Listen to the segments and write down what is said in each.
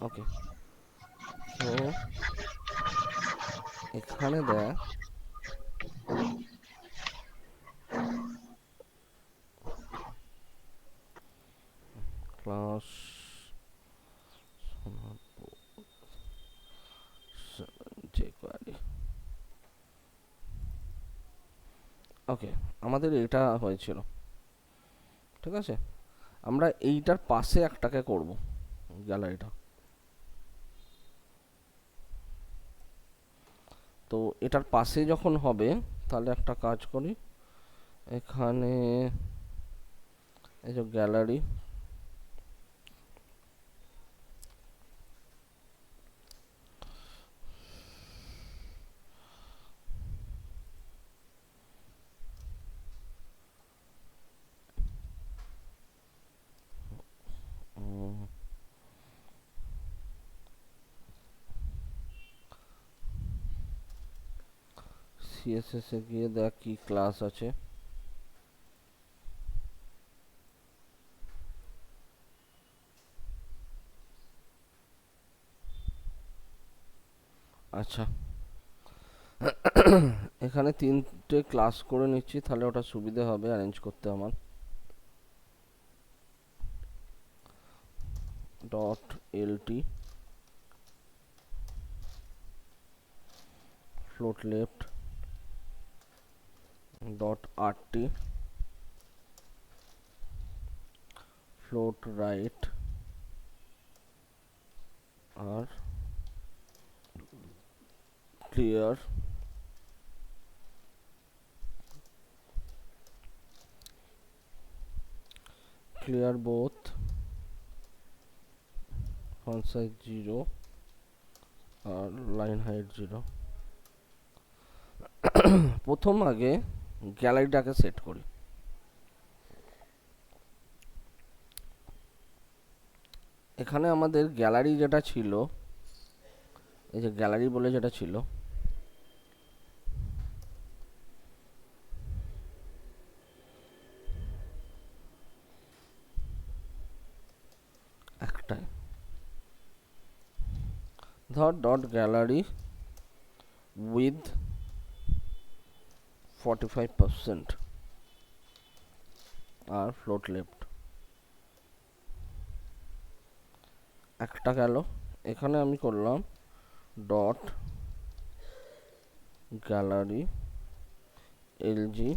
ওকে, so এখানে দেখ class jQuery। ওকে, আমাদের এটা হয়েছিল, ঠিক আছে। আমরা এইটার পাশে একটাকে করব, গ্যালারিটা। তো এটার পাশে যখন হবে তাহলে একটা কাজ করি, এখানে এই যে গ্যালারি, সিএসএস এ গিয়ে দেখ কি ক্লাস আছে। আচ্ছা, এখানে তিনটে ক্লাস করে নিচ্ছি, তাহলে ওটা সুবিধে হবে অ্যারেঞ্জ করতে আমার। Dot LT float left dot rt float right আর clear both font size 0 আর লাইন হাইট 0। প্রথম আগে গ্যালারিটাকে সেট করি। এখানে আমাদের গ্যালারি যেটা ছিল, এই যে গ্যালারি বলে যেটা ছিল, একটাই, ধর ডট গ্যালারি উইথ 45% আর ফ্লোট লেফট, একটা গেল। এখানে আমি করলাম dot gallery LG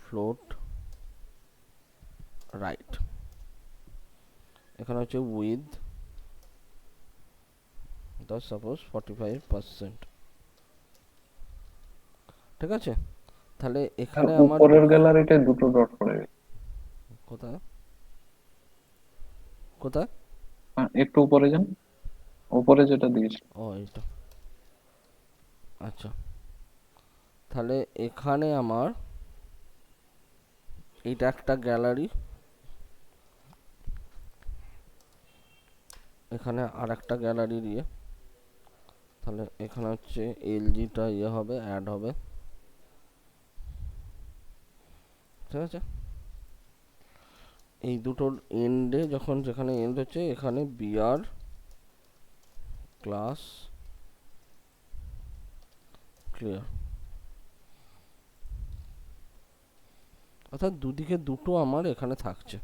float right, এখানে হচ্ছে উইথ ধর সাপোজ 45%, ঠিক আছে। তাহলে আর এখানে আমার উপরের গ্যালারিতে দুটো ডট পড়ে গেছে। কোথায় কোথায় একটু উপরে যান, উপরে যেটা দিয়েছে। ও এইটা, আচ্ছা। তাহলে এখানে আমার এইটা একটা গ্যালারি, এখানে আর একটা গ্যালারি দিয়ে, তাহলে এখানে হচ্ছে এলজিটা ইয়ে হবে, অ্যাড হবে, ঠিক আছে। এই দুটোর এন্ডে যখন, যেখানে এন্ড হচ্ছে এখানে বিআর ক্লাস ক্লিয়ার, অর্থাৎ দুদিকে দুটো আমার এখানে থাকছে,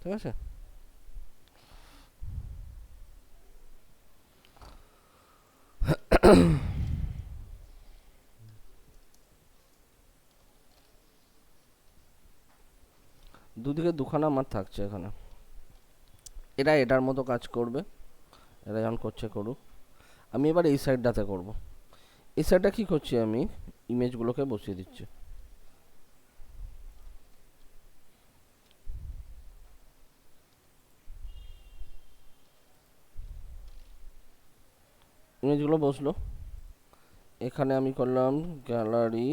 ঠিক আছে। দুদিকে দুখানা আমার থাকছে এখানে, এরা এটার মতো কাজ করবে, এরা যখন করছে করুক। আমি এবার এই সাইডটাতে করব। এই সাইডটা কি করছি, আমি ইমেজগুলোকে বসিয়ে দিচ্ছি। ইমেজগুলো বসলো, এখানে আমি করলাম গ্যালারি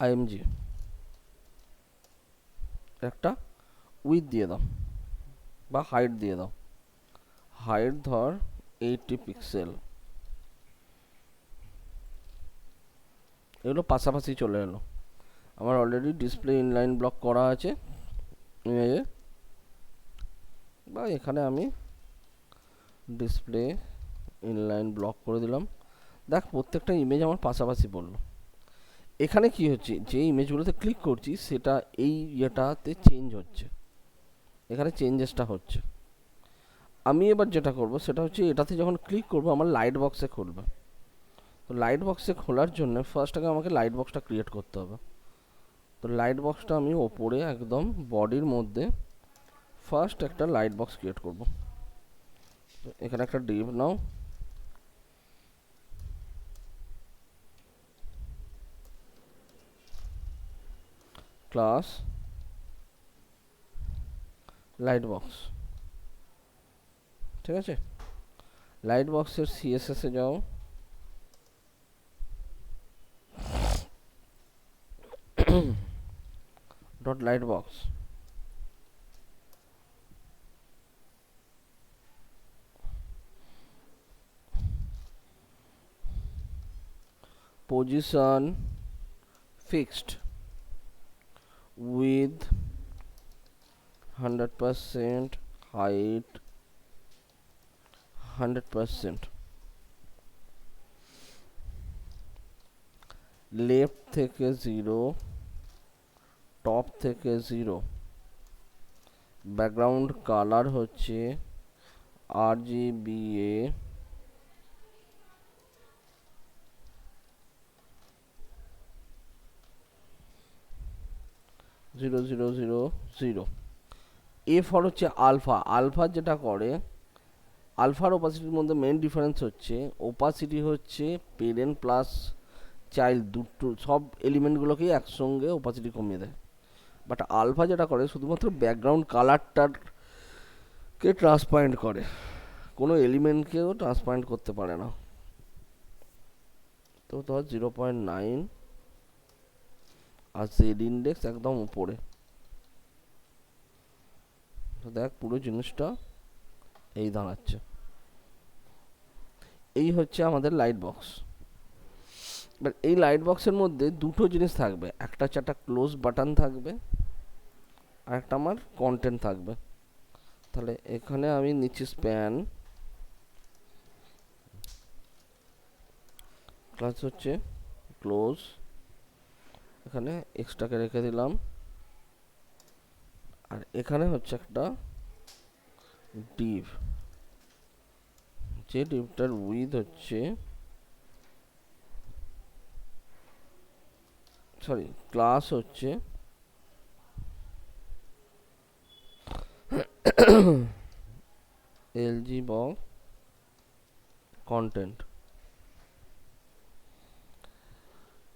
আইএমজি, একটা উইথ দিয়ে দাও বা হাইট দিয়ে দাও, হাইট ধর 80 পিক্সেল, এগুলো পাশাপাশি চলে এলো। আমার অলরেডি ডিসপ্লে ইনলাইন ব্লক করা আছে ইমেজে, বা এখানে আমি ডিসপ্লে ইনলাইন ব্লক করে দিলাম। দেখ প্রত্যেকটা ইমেজ আমার পাশাপাশি পড়লো। এখানে কি হচ্ছে, যে ইমেজগুলোতে ক্লিক করছি সেটা এই ইয়েটাতে চেঞ্জ হচ্ছে, এখানে চেঞ্জেসটা হচ্ছে। আমি এবার যেটা করব সেটা হচ্ছে এটাতে যখন ক্লিক করব আমার লাইট বক্সে খুলবে। তো লাইট বক্সে খোলার জন্য ফার্স্ট আগে আমাকে লাইট বক্সটা ক্রিয়েট করতে হবে। তো লাইট বক্সটা আমি ওপরে একদম বডির মধ্যে ফার্স্ট একটা লাইট বক্স ক্রিয়েট করব। তো এখানে একটা ডিভ নাও, ক্লাস লাইট বক্স, ঠিক আছে। লাইট বক্সের সিএসএসে যাও, dot light box, position fixed with 100% height 100%, left থেকে 0, টপ থেকে 0, ব্যাকগ্রাউন্ড কালার হচ্ছে RGBA 0000। এফ ফর হচ্ছে আলফা। আলফা যেটা করে, আলফার ওপাসিটির মধ্যে মেন ডিফারেন্স হচ্ছে ওপাসিটি হচ্ছে পেরেন্ট প্লাস চাইল্ড দুটো সব এলিমেন্টগুলোকেই একসঙ্গে ওপাসিটি কমিয়ে দেয়। বাট আলফা যেটা করে শুধুমাত্র ব্যাকগ্রাউন্ড কালারটাকে ট্রান্সপারেন্ট করে, কোনো এলিমেন্টকেও ট্রান্সপারেন্ট করতে পারে না। তো ধর 0.9 আর জেড ইন্ডেক্স একদম উপরে। তো দেখ পুরো জিনিসটা এই দাঁড়াচ্ছে। এই হচ্ছে আমাদের লাইট বক্স। এবার এই লাইট বক্সের মধ্যে দুটো জিনিস থাকবে, একটা হচ্ছে একটা ক্লোজ বাটন থাকবে আর একটা আমার কন্টেন্ট থাকবে। তাহলে এখানে আমি নিচ্ছি স্প্যান, ক্লাস হচ্ছে ক্লোজ, এখানে এক্সট্রাকে রেখে দিলাম, আর এখানে হচ্ছে একটা ডিভ, যে ডিভটার উইথ হচ্ছে সরি ক্লাস হচ্ছে এলজি বক্স কন্টেন্ট।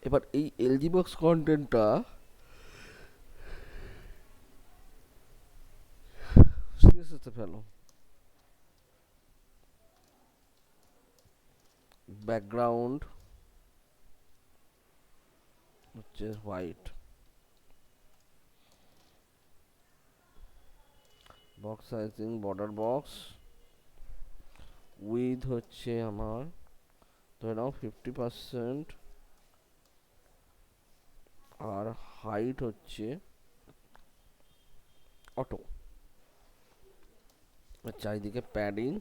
এবার এই এলজি বক্স কন্টেন্টটা সিএসএসে ফেলো, ব্যাকগ্রাউন্ড হচ্ছে white, box sizing border box, with হচ্ছে আমার ধরে নাও 50%, আর হাইট হচ্ছে অটো, আর চারিদিকে প্যাডিং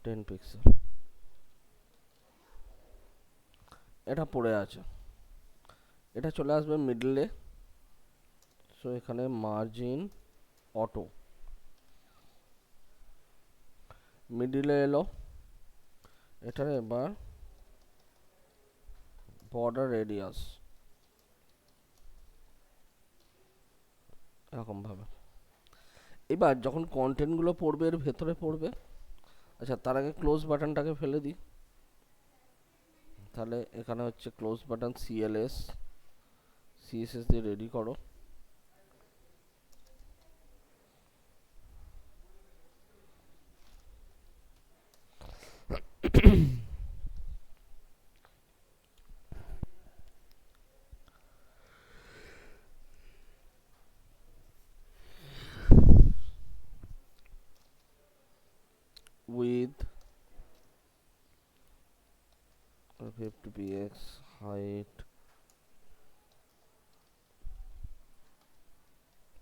10 পিক্সেল। এটা পড়ে আছে, এটা চলে আসবে মিডলে। সো এখানে মার্জিন অটো, মিডিলে এলো, এটার এবার বর্ডার রেডিয়াস এরকমভাবে। এবার যখন কন্টেন্টগুলো পড়বে এর ভেতরে পড়বে, আচ্ছা তার আগে ক্লোজ বাটনটাকে ফেলে দিই। তাহলে এখানে হচ্ছে ক্লোজ বাটন সিএলএস সিএসএস দিয়ে রেডি করো। with 50px height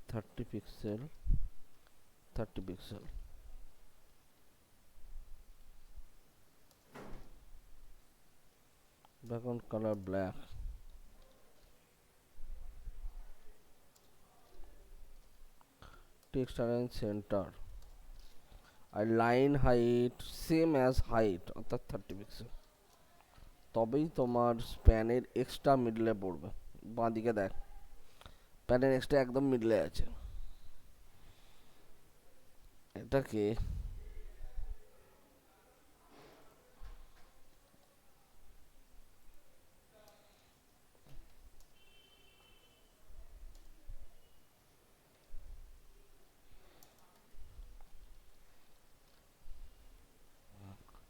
30 pixel, 30 pixel. Background color black. Text align center. আর line height same as height অর্থাৎ 30 পিক্সেল। তবেই তোমার স্প্যানের এক্সট্রা মিডলে পড়বে। বাঁ দিকে দেখ, প্যানের এক্সট্রা একদম মিডলে আছে। এটাকে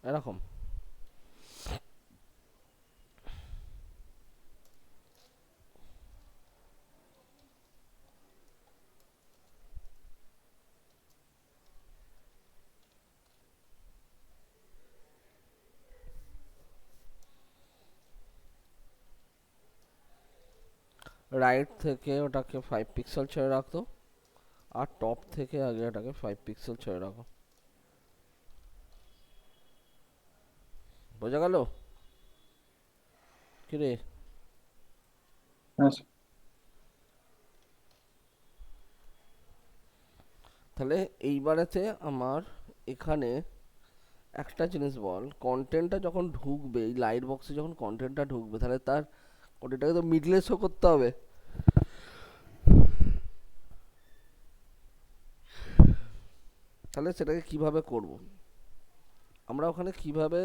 এরকম রাইট থেকে ওটাকে 5 পিক্সেল ছেড়ে রাখতো, আর টপ থেকে আগে এটাকে 5 পিক্সেল ছেড়ে রাখো। বোঝা গেল কি রে? হ্যাঁ স্যার। তাহলে এইবারেতে আমার এখানে একটা জিনিস বল, কন্টেন্টটা যখন ঢুকবে এই লাইট বক্সে, যখন কন্টেন্টটা ঢুকবে তাহলে তার কন্টেন্টটাকে তো মিডলে শো করতে হবে। তাহলে সেটাকে কিভাবে করব, আমরা ওখানে কিভাবে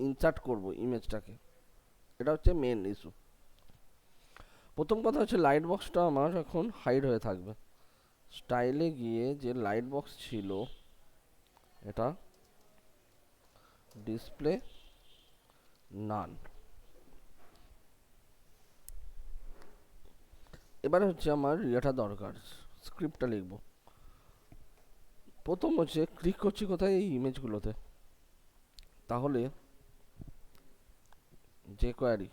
ইনসার্ট করব ইমেজটাকে, এটা হচ্ছে মেন ইস্যু। প্রথম কথা হচ্ছে লাইট বক্সটা আমার এখন হাইড হয়ে থাকবে। স্টাইলে গিয়ে যে লাইট বক্স ছিল এটা ডিসপ্লে নান। এবারে হচ্ছে আমার ইয়েটা দরকার, স্ক্রিপ্টটা লিখব। প্রথম হচ্ছে ক্লিক করছি কোথায়, এই ইমেজগুলোতে। তাহলে যে কোয়ারি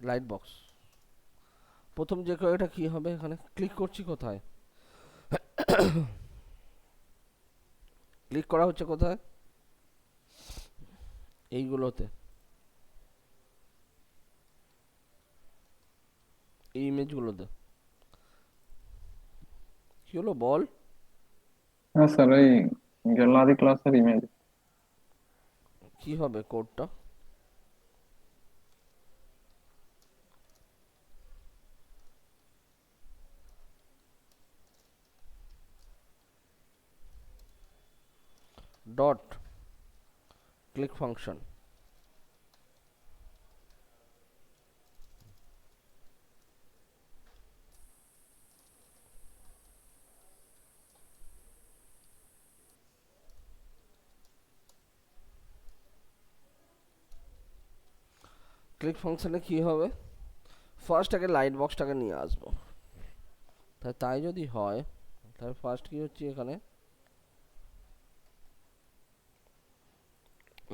লাইট বক্স, প্রথম যে কোয়ারিটা কি হবে, এখানে ক্লিক করছি কোথায়, ক্লিক করা হচ্ছে কোথায়, এইগুলোতে, এই ইমেজগুলোতে। কি হলো বল? হ্যাঁ স্যার, এই গ্যালারি ক্লাসের ইমেজ। কি হবে কোডটা? ডট ক্লিক ফাংশন, ক্লিক ফাংশনে কি হবে, ফার্স্ট আগে লাইট বক্সটাকে নিয়ে আসবো। তাই যদি হয় তাহলে ফার্স্ট কি হচ্ছে, এখানে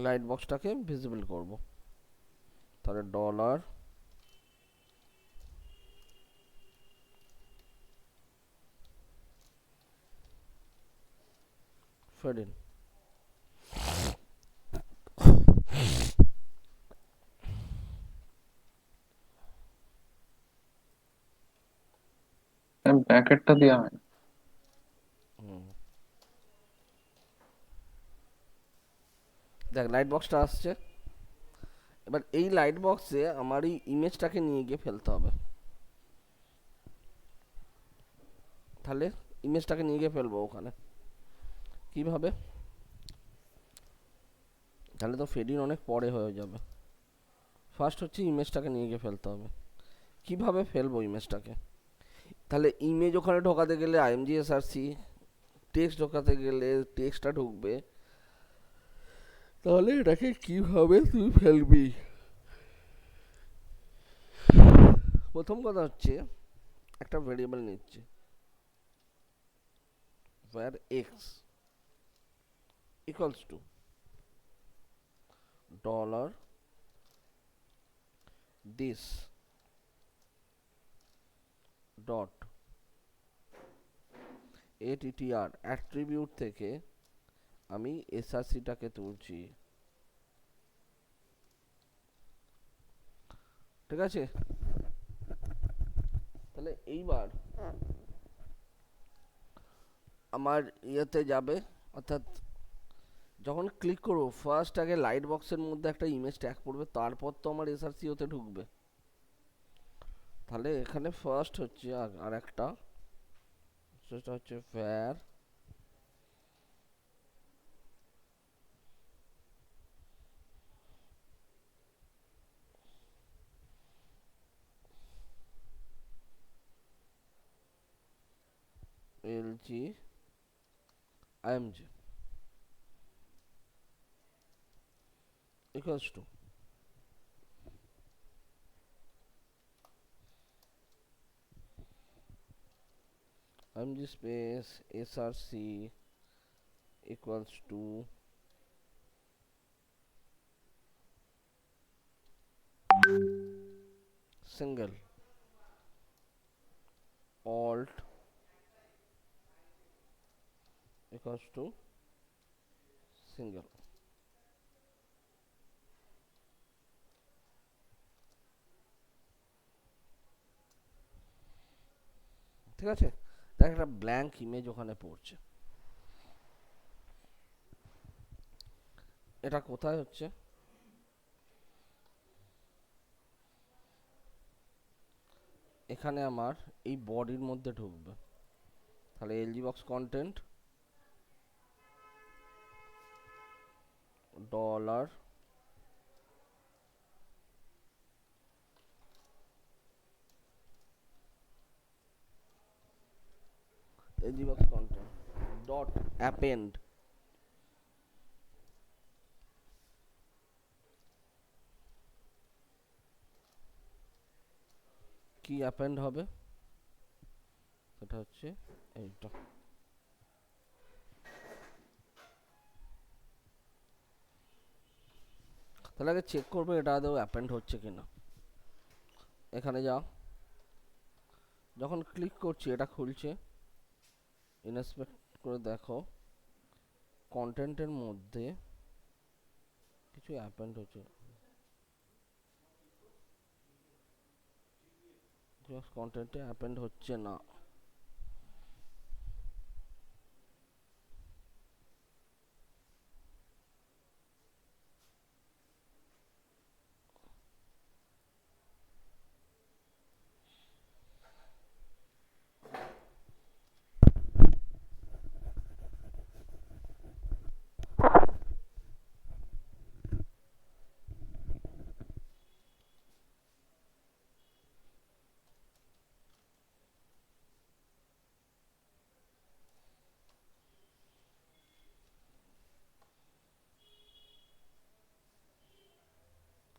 লাইট বক্সটাকে ভিজিবল করব। তাহলে ডলার ফেড ইন, ব্যাকেটটা দেওয়া হয় না। দেখ লাইট বক্সটা আসছে। এবার এই লাইট বক্সে আমার এই ইমেজটাকে নিয়ে গিয়ে ফেলতে হবে। তাহলে ইমেজটাকে নিয়ে গিয়ে ফেলবো ওখানে কিভাবে, তাহলে তো ফেড ইন অনেক পরে হয়ে যাবে। ফার্স্ট হচ্ছে ইমেজটাকে নিয়ে গিয়ে ফেলতে হবে। কিভাবে ফেলবো ইমেজটাকে, তাহলে ইমেজ ওখানে ঢোকাতে গেলে IMGSRC, টেক্সট ঢোকাতে গেলে টেক্সটটা ঢুকবে। তাহলে এটাকে কিভাবে তুই ফেলবি? প্রথম কথা হচ্ছে একটা ভেরিয়েবল নিচ্ছে, where x equals to dollar this dot attr attribute থেকে আমি এসআরসিটাকে তুলছি, ঠিক আছে? তাহলে এইবার আমার ইয়েতে যাবে, অর্থাৎ যখন ক্লিক করবো ফার্স্ট আগে লাইট বক্সের মধ্যে একটা ইমেজ ট্যাগ পড়বে, তারপর তো আমার এসআরসি ওতে ঢুকবে। তাহলে এখানে ফার্স্ট হচ্ছে আর একটা, সেটা হচ্ছে fair LG IMG equals to IMG space src equals to single alt equals to single। ঠিক আছে, দেখ একটা ব্ল্যাঙ্ক ইমেজ ওখানে পড়ছে। এটা কোথায় হচ্ছে? এখানে আমার এই বডির মধ্যে ঢুকবে। তাহলে LG box content dollar LG box content dot append, কি অ্যাপেন্ড হবে সেটা হচ্ছে এইটা। তাহলে আগে চেক করবো এটা আদৌ অ্যাপেন্ড হচ্ছে কিনা। এখানে যাও, যখন ক্লিক করছি এটা খুলছে, ইনস্পেক্ট করে দেখো কন্টেন্টের মধ্যে কিছু অ্যাপেন্ড হচ্ছে, কন্টেন্টে অ্যাপেন্ড হচ্ছে না।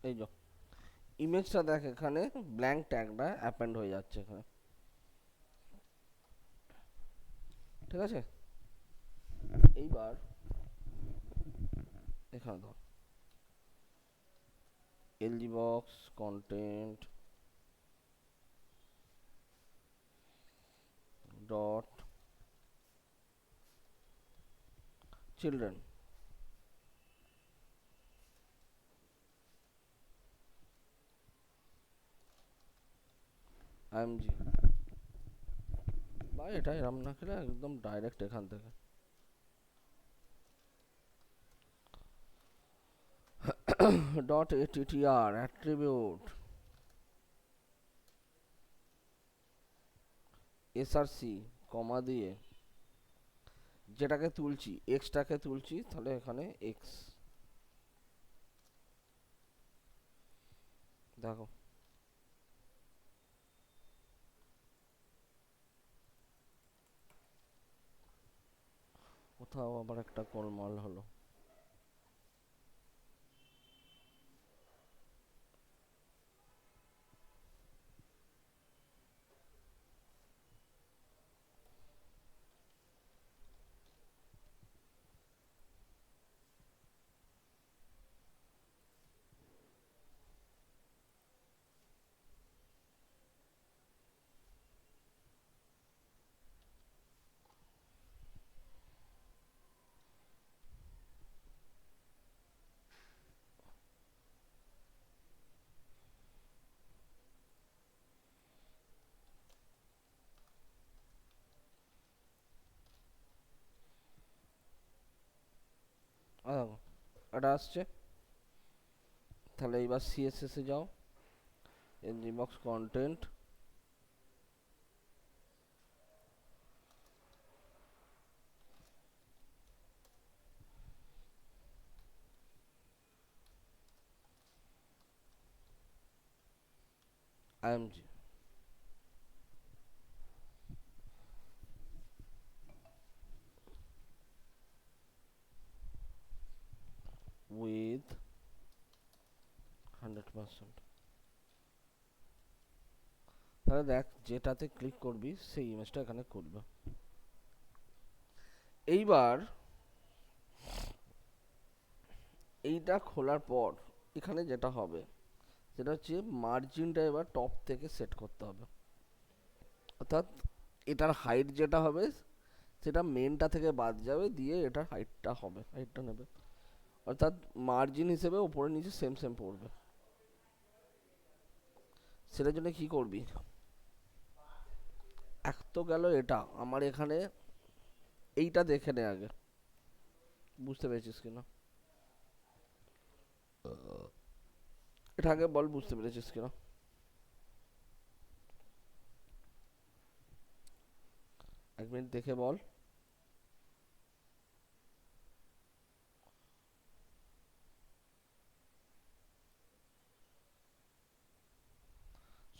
এই যে ইমেজটা দেখ, এখানে ব্ল্যাঙ্ক ট্যাগটা অ্যাপেন্ড হয়ে যাচ্ছে এখানে, ঠিক আছে? এইবার এখানে ধর LG box content dot children, IMG, বা এটা এরম না খেলে একদম ডাইরেক্ট এখান থেকে ডট এটিটিআর অ্যাট্রিবিউট এসআরসি কমা দিয়ে যেটাকে তুলছি এক্সটাকে তুলছি, তাহলে এখানে এক্স দেখো, কোথাও আবার একটা গোলমাল হলো। আহ, এটা আসছে। তাহলে এবার সিএসএস এ যাও, NG box content, IMG with 100%। তাহলে দেখ যেটাতে ক্লিক করবি সেই ইমেজটা এখানে করবে। এইবার এইটা খোলার পর এখানে যেটা হবে সেটা হচ্ছে মার্জিনটা এবার টপ থেকে সেট করতে হবে। অর্থাৎ এটার হাইট যেটা হবে সেটা মেনটা থেকে বাদ যাবে, দিয়ে এটার হাইটটা হবে, হাইটটা নেবে। অর্থাৎ মার্জিন হিসেবে উপরে নিচে সেম সেম পড়বে। সেটার জন্য কি করবি, এক তো গেল এটা আমার এখানে, এইটা দেখে নে আগে, বুঝতে পেরেছিস কিনা এটা আগে বল, বুঝতে পেরেছিস কিনা। এক মিনিট দেখে বল।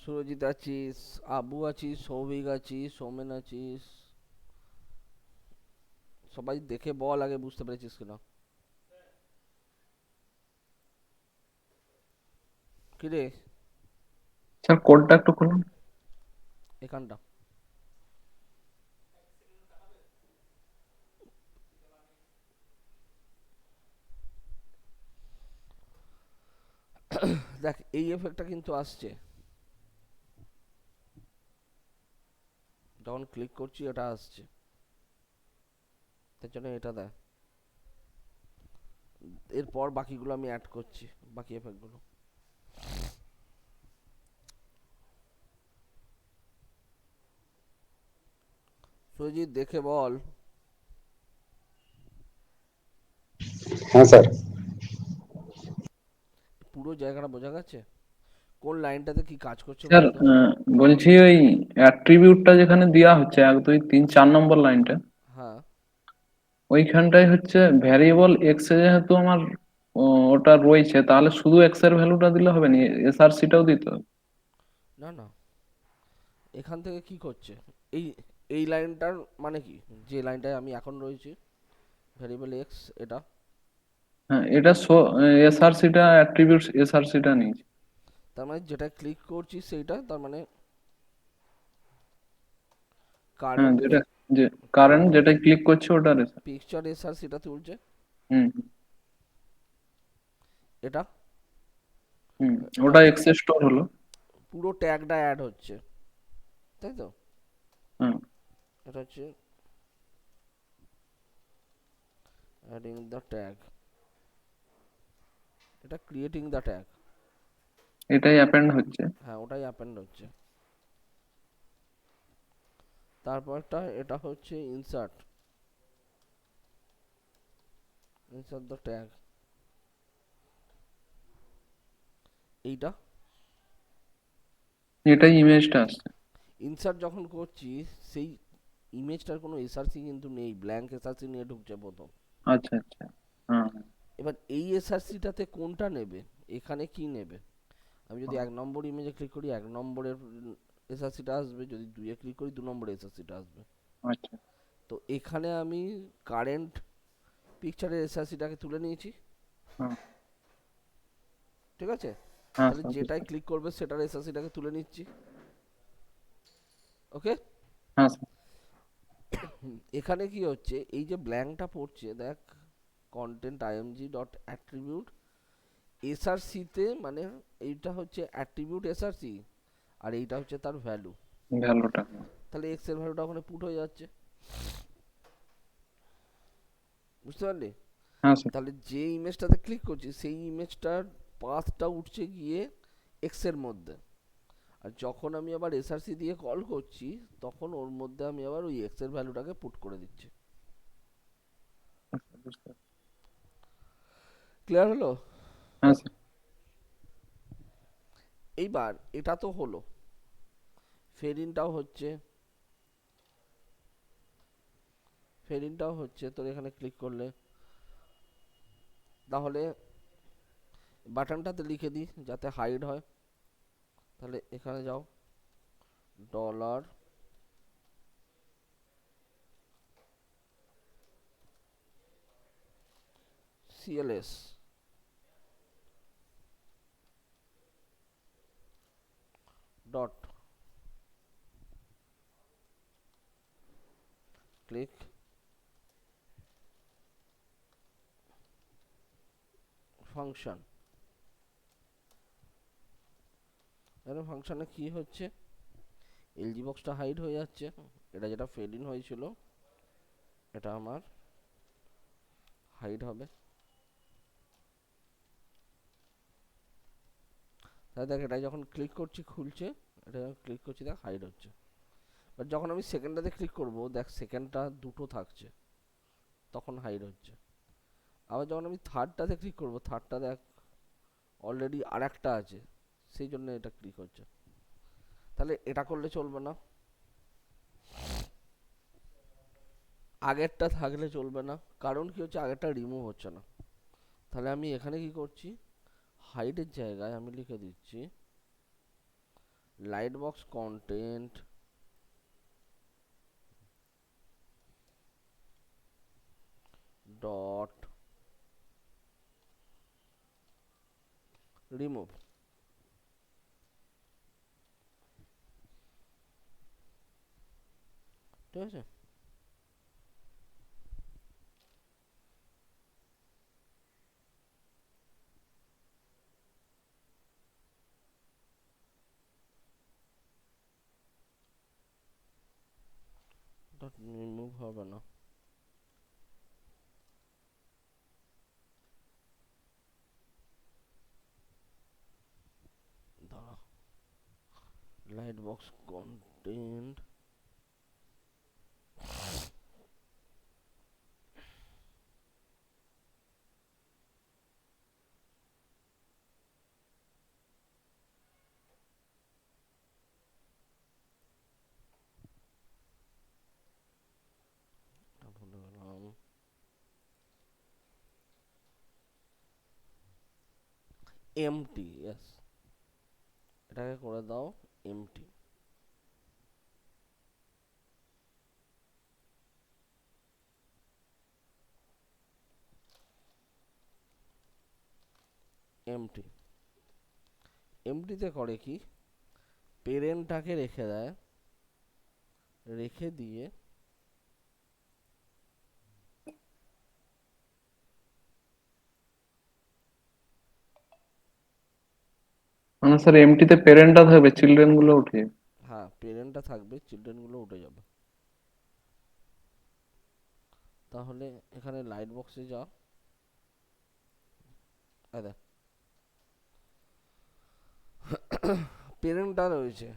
সুরজিৎ আছিস, আবু আছিস, সৌভিক আছিস, সৌমেন আছিস, সবাই দেখে বল আগে বুঝতে পেরেছিস কিনা। কিরে স্যার কোডটা একটু খুলুন। এখানটা দেখ, এই এফেক্টটা কিন্তু আসছে যখন ক্লিক করছি, এটা আসছে। তার জন্য এটা দেখ, এরপর বাকিগুলো আমি অ্যাড করছি, বাকি এফেক্টগুলো। সুরজিৎ দেখে বল। হ্যাঁ স্যার। পুরো জায়গাটা বোঝা গেছে, কোন লাইনটাতে কি কাজ করছে স্যার বলতো। বলছি ওই অ্যাট্রিবিউটটা যেখানে দেওয়া হচ্ছে 1 2 3 4 নম্বর লাইনটা, হ্যাঁ, ওইখানটায় হচ্ছে ভ্যারিয়েবল এক্স এ যেহেতু আমার ওটা রয়েছে, তাহলে শুধু এক্স এর ভ্যালুটা দিলে হবে না, এসআরসিটাও দিতে হবে? না না, এখান থেকে কি করছে, এই এই লাইনটার মানে কি, যে লাইনটায় আমি এখন রয়েছি, ভ্যারিয়েবল এক্স এটা, হ্যাঁ, এটা এসআরসিটা অ্যাট্রিবিউট এসআরসিটা নিয়েছে। তার মানে যেটা ক্লিক করছি সেইটা, তার মানে হ্যাঁ, কারেন্ট যেটা যে কারেন্ট যেটা ক্লিক করছে ওটা রেসার। পিকচার এসআর সেটা তুলছে হুম এটা। হুম। এটা ওটা হচ্ছে এক্স স্টোর হলো। পুরো ট্যাগটা অ্যাড হচ্ছে, তাই তো। হ্যাঁ, এটা হচ্ছে অ্যাডিং দ্য ট্যাগ, এটা ক্রিয়েটিং দ্য ট্যাগ। এটাই অ্যাপেন্ড হচ্ছে। হ্যাঁ, ওটাই অ্যাপেন্ড হচ্ছে। তারপরটা এটা হচ্ছে ইনসার্ট, ইনসার্ট দ্য ট্যাগ, এইটা। এটাই ইমেজটা আসছে। ইনসার্ট যখন করছি সেই ইমেজটার কোনো এসআরসি কিন্তু নেই, ব্ল্যাঙ্ক এসআরসি নিয়ে ঢুকছে প্রথম। আচ্ছা আচ্ছা। হ্যাঁ এবার এই এসআরসিটাতে কোনটা নেবে, এখানে কি নেবে। আমি যদি হ্যাঁ। 1 নম্বর ইমেজে ক্লিক করি 1 নম্বরের এসআরসিটা আসবে, যদি 2-এ ক্লিক করি 2 নম্বরের এসআরসিটা আসবে। আচ্ছা। তো এখানে আমি কারেন্ট পিকচারের এসআরসিটাকে তুলে নিয়েছি, হ্যাঁ ঠিক আছে। হ্যাঁ তাহলে স্যার, যেটাই ক্লিক করবে সেটার এসআরসিটাকে তুলে নিচ্ছি, ওকে। হ্যাঁ স্যার। এখানে কি হচ্ছে, এই যে ব্ল্যাঙ্কটা পড়ছে দেখ, কন্টেন্ট আইএমজি ডট অ্যাট্রিবিউট এসআরসিতে, মানে এইটা হচ্ছে অ্যাট্রিবিউট এসআরসি, আর এইটা হচ্ছে তার ভ্যালু। ভ্যালুটা। তাহলে এক্স এর ভ্যালুটা ওখানে পুট হয়ে যাচ্ছে, বুঝতে পারলি। হ্যাঁ স্যার। তাহলে যে ইমেজটাতে ক্লিক করছি সেই ইমেজটার পাথটা উঠছে গিয়ে এক্স এর মধ্যে, আর যখন আমি আবার এসআরসি দিয়ে কল করছি তখন ওর মধ্যে আমি আবার ওই এক্স এর ভ্যালুটাকে পুট করে দিচ্ছি। আচ্ছা, বুঝতে পারছি। ক্লিয়ার হলো? হ্যাঁ স্যার। এইবার এটা তো হলো, ফেরিনটাও হচ্ছে, তোর এখানে ক্লিক করলে। তাহলে বাটনটাতে লিখে দিই যাতে হাইড হয়। তাহলে এখানে যাও, dollar CLS dot click function. এখানে ফাংশনে কি হচ্ছে, এলজি বক্সটা হাইড হয়ে যাচ্ছে, এটা যেটা ফেড ইন হয়েছিল এটা আমার হাইড হবে। তাই দেখ, এটা যখন ক্লিক করছি খুলছে, এটা যখন ক্লিক করছি দেখ হাইড হচ্ছে। বাট যখন আমি সেকেন্ডটাতে ক্লিক করব দেখ সেকেন্ডটা দুটো থাকছে, তখন হাইড হচ্ছে। আবার যখন আমি থার্ডটাতে ক্লিক করব, থার্ডটা দেখ অলরেডি আর একটা আছে, সেই জন্য এটা ক্লিক হচ্ছে। তাহলে এটা করলে চলবে না, আগেরটা থাকলে চলবে না। কারণ কি হচ্ছে, আগেরটা রিমুভ হচ্ছে না। তাহলে আমি এখানে কি করছি, হাইডের জায়গায় আমি লিখে দিচ্ছি light box content dot remove. ঠিক আছে? ডট রিমুভ হবে না, দাঁড়া, লাইট বক্স কন্টেন্ট ভুলে গেলাম, এমটি, ইয়েস, এটাকে করে দাও এমটি। এমটি, এমটিতে করে কি, পেরেন্টটাকে রেখে দেয়, রেখে দিয়ে মানে স্যার এমটিতে পেরেন্টটা থাকবে, চিলড্রেন গুলো উঠে যাবে। হ্যাঁ পেরেন্টটা থাকবে, চিলড্রেনগুলো উঠে যাবে। তাহলে এখানে লাইট বক্সে যা, দেখ পেরেন্টটা রয়েছে,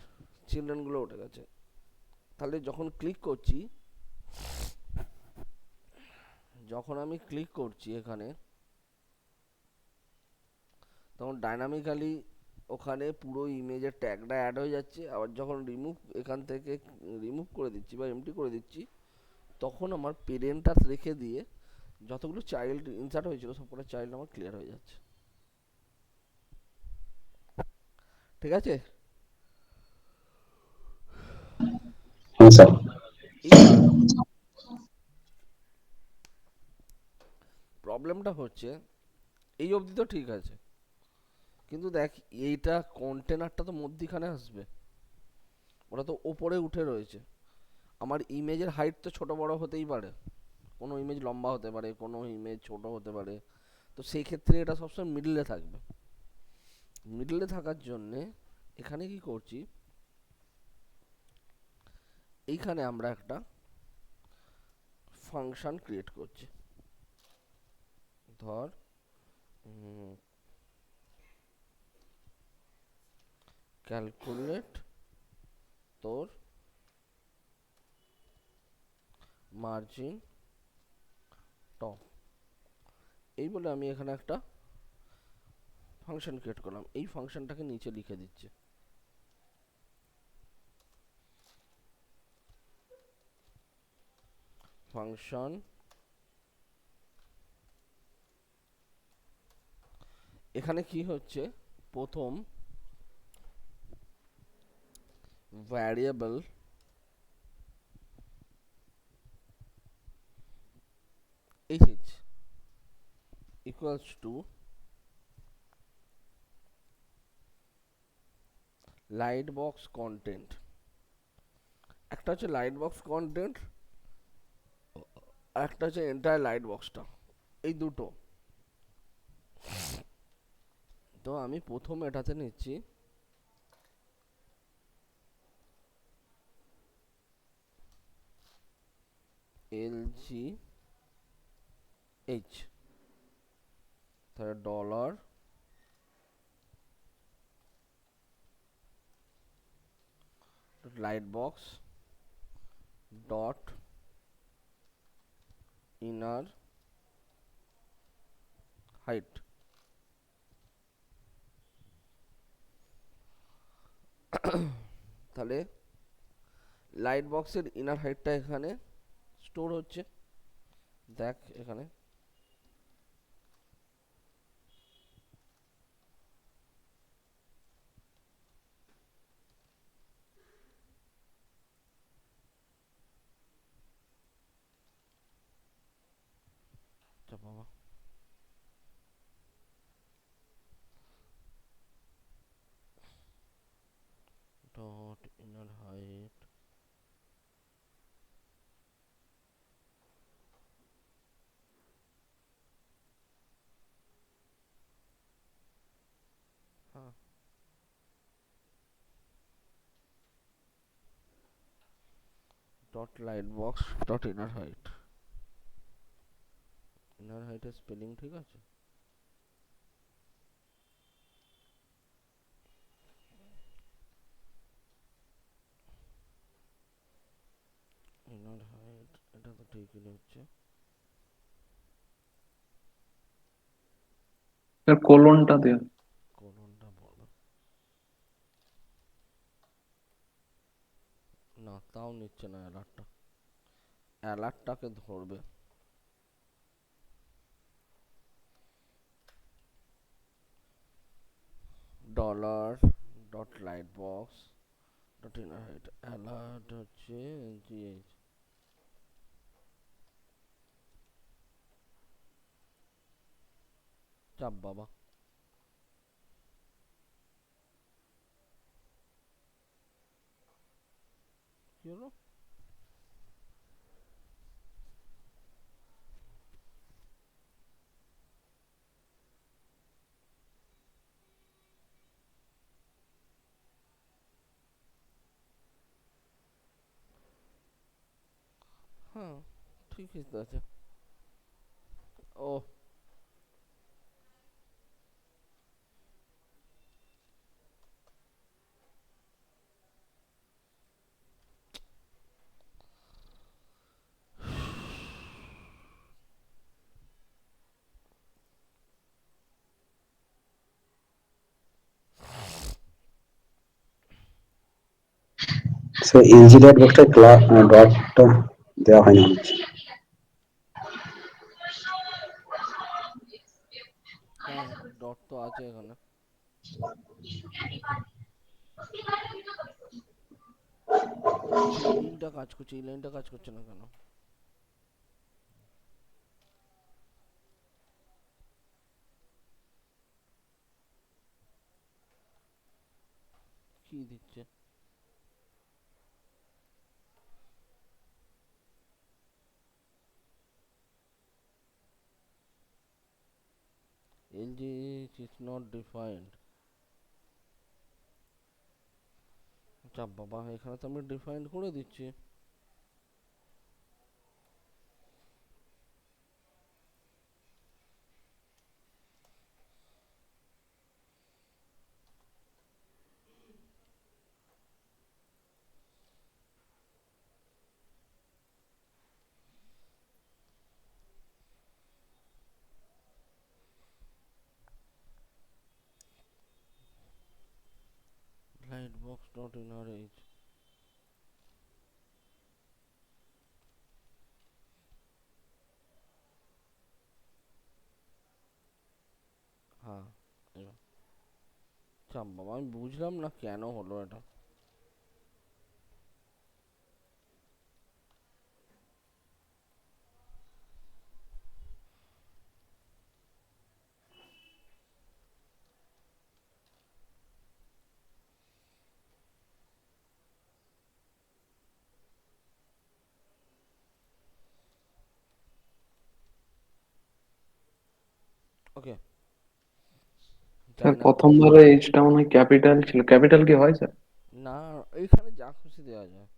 চিলড্রেনগুলো উঠে গেছে। তাহলে যখন ক্লিক করছি, যখন আমি ক্লিক করছি এখানে, তখন ডাইনামিক্যালি ওখানে পুরো ইমেজের ট্যাগটা অ্যাড হয়ে যাচ্ছে। আবার যখন রিমুভ, এখান থেকে রিমুভ করে দিচ্ছি বা এমটি করে দিচ্ছি, তখন আমার পেরেন্টটা রেখে দিয়ে যতগুলো চাইল্ড ইনসার্ট হয়েছিল সবকটা চাইল্ড আমার ক্লিয়ার হয়ে যাচ্ছে। ঠিক আছে? হ্যাঁ স্যার। এইবার প্রবলেমটা হচ্ছে, এই অবধি তো ঠিক আছে, কিন্তু দেখ এইটা কন্টেনারটা তো মধ্যিখানে আসবে, ওটা তো ওপরে উঠে রয়েছে। আমার ইমেজের হাইট তো ছোট বড় হতেই পারে, কোনো ইমেজ লম্বা হতে পারে, কোনো ইমেজ ছোট হতে পারে। তো সেই ক্ষেত্রে এটা সবসময় মিডলে থাকবে। মিডলে থাকার জন্যে এখানে কি করছি, এইখানে আমরা একটা ফাংশন ক্রিয়েট করছি। ধর ক্যালকুলেট তোর মার্জিন টপ, এই বলে আমি এখানে একটা ফাংশন ক্রিয়েট করলাম, এই ফাংশনটাকে নিচে লিখে দিচ্ছি। ফাংশন এখানে কি হচ্ছে, প্রথম variable h equals to light box content. একটা হচ্ছে লাইট বক্স কন্টেন্ট, একটা হচ্ছে এন্টায়ার লাইট বক্সটা, এই দুটো। তো আমি প্রথম এটাতে নিচ্ছি LGH, তাহলে dollar light box dot inner height. তাহলে লাইট বক্সের ইনার হাইটটা এখানে স্টোর হচ্ছে, দেখ এখানে বাবা ডট ইনার হাইট হ্যাঁ dot light box dot inner height. Inner হাইটের স্পেলিং ঠিক আছে? ইনার হাইট এটা তো ঠিকই হচ্ছে। কোলনটা দেয়া। কোলনটা বলো না, তাও নিচ্ছে না অ্যালার্টটা, অ্যালার্টটাকে ধরবে। Dollar dot light box dot inner height, alert হচ্ছে জিএইচ। চাপ বাবা, কি হলো? হ্যাঁ ঠিকই তো আছে। ও সো এলজি ডট বক্সটা ডটটা দেওয়া হয়নি মনে হচ্ছে। হ্যাঁ ডট তো আছে এখানে, আচ্ছা এই লিঙ্কটা কাজ করছে, এই লাইনটা কাজ করছে না কেন? কি দিচ্ছে? LG is not defined। চাপ বাবা, এখানে তো আমি ডিফাইন্ড করে দিচ্ছি। box dot inner edge. হ্যাঁ এবার চাপ বাবা, আমি বুঝলাম না কেন হলো এটা। ওকে, স্যার জানি না। প্রথমবারে এইচটা মনে হয় ক্যাপিটাল ছিল, ক্যাপিটাল কি হয় স্যার? না, এইখানে যা খুশি দেওয়া যায়।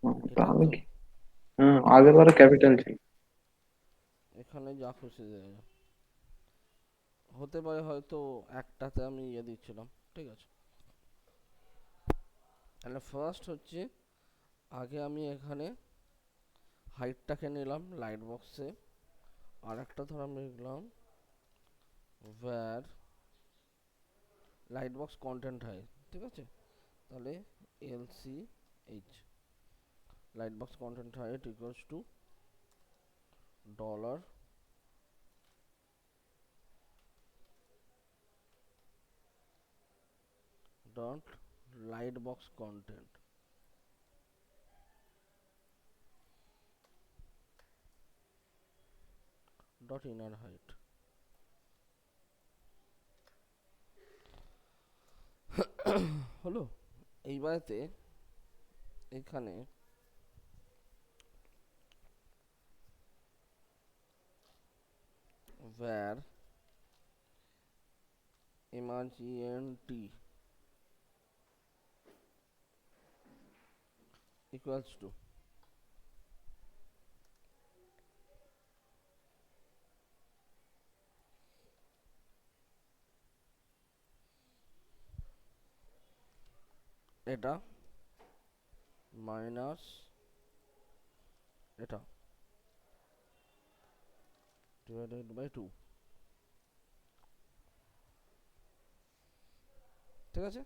এটাই তাহলে তো, কি? হ্যাঁ, আগের বারে ক্যাপিটাল ছিল। এখানে যা খুশি দেওয়া যায়। হতে পারে হয়তো একটাতে আমি ইয়ে দিচ্ছিলাম। ঠিক আছে, তাহলে ফার্স্ট হচ্ছে আগে আমি এখানে হাইটটাকে নিলাম লাইট বক্সে, আর একটা ধর আমি লিখলাম where light box content height. ঠিক আছে, তাহলে LCH light box content height equals to dollar dot light box content dot inner height. হলো, এইবারেতে এখানে where emergent equals to এটা মাইনাস এটা ডিভাইডেড বাই 2। ঠিক আছে,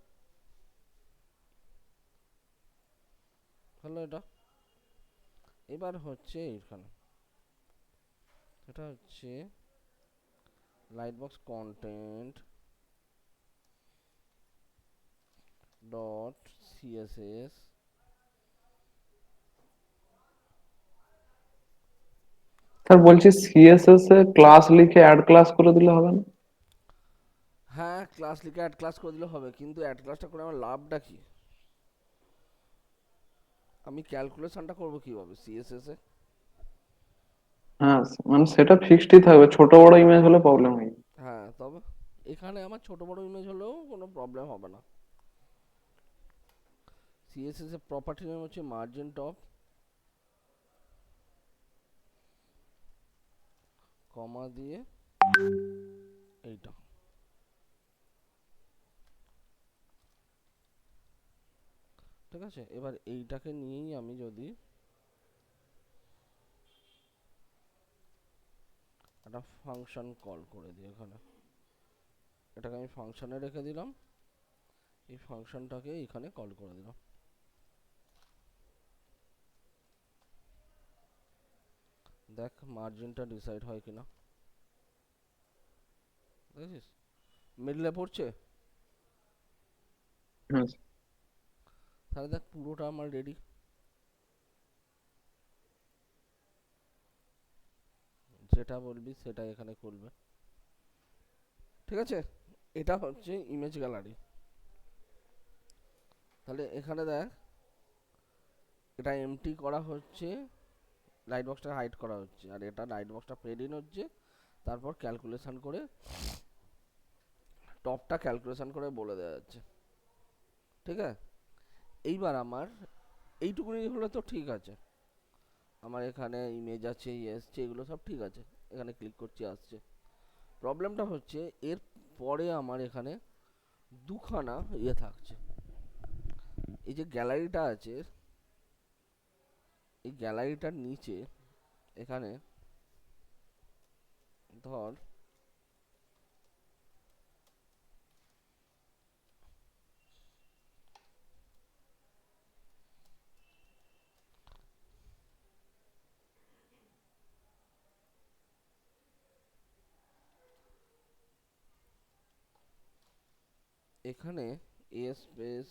হলো এটা। এবার হচ্ছে এখানে এটা হচ্ছে light box content dot CSS sir বলছি সিএসএস এ ক্লাস লিখে অ্যাড ক্লাস করে দিলে হবে না? হ্যাঁ, ক্লাস লিখে অ্যাড ক্লাস করে দিলে হবে, কিন্তু অ্যাড ক্লাসটা করে আমার লাভটা কি? আমি ক্যালকুলেশনটা করবো কিভাবে সিএসএস এ? হ্যাঁ, মানে সেটা ফিক্সডই থাকবে, ছোট বড় ইমেজ হলে প্রবলেম হয়। হ্যাঁ, তবে এখানে আমার ছোট বড় ইমেজ হলেও কোনো প্রবলেম হবে না। সিএসএস এর প্রপার্টি নেম হচ্ছে মার্জিন টপ, কমা দিয়ে এইটা। ঠিক আছে, এবার এইটাকে নিয়েই আমি যদি একটা ফাংশন কল করে দিই এখানে, এটাকে আমি ফাংশনে রেখে দিলাম, এই ফাংশনটাকে এখানে কল করে দিলাম। দেখ মার্জিনটা ডিসাইড হয় কিনা, দেখেছিস মিডলে পড়ছে। হ্যাঁ তাহলে দেখ পুরোটা আমার রেডি। যেটা বলবি সেটা এখানে করবে। ঠিক আছে, এটা হচ্ছে ইমেজ গ্যালারি। তাহলে এখানে দেখ, এটা এমটি করা হচ্ছে, লাইট বক্সটা হাইড করা হচ্ছে, আর এটা লাইট বক্সটা ফেড ইন হচ্ছে, তারপর ক্যালকুলেশন করে টপটা ক্যালকুলেশন করে বলে দেওয়া যাচ্ছে। ঠিক আছে, এইবার আমার এইটুকুনি হলে তো ঠিক আছে। আমার এখানে ইমেজ আছে, এসছে, এগুলো সব ঠিক আছে, এখানে ক্লিক করছি আসছে। প্রবলেমটা হচ্ছে এর পরে আমার এখানে দুখানা ইয়ে থাকছে। এই যে গ্যালারিটা আছে, এই গ্যালারিটার নিচে এখানে ধর এখানে a space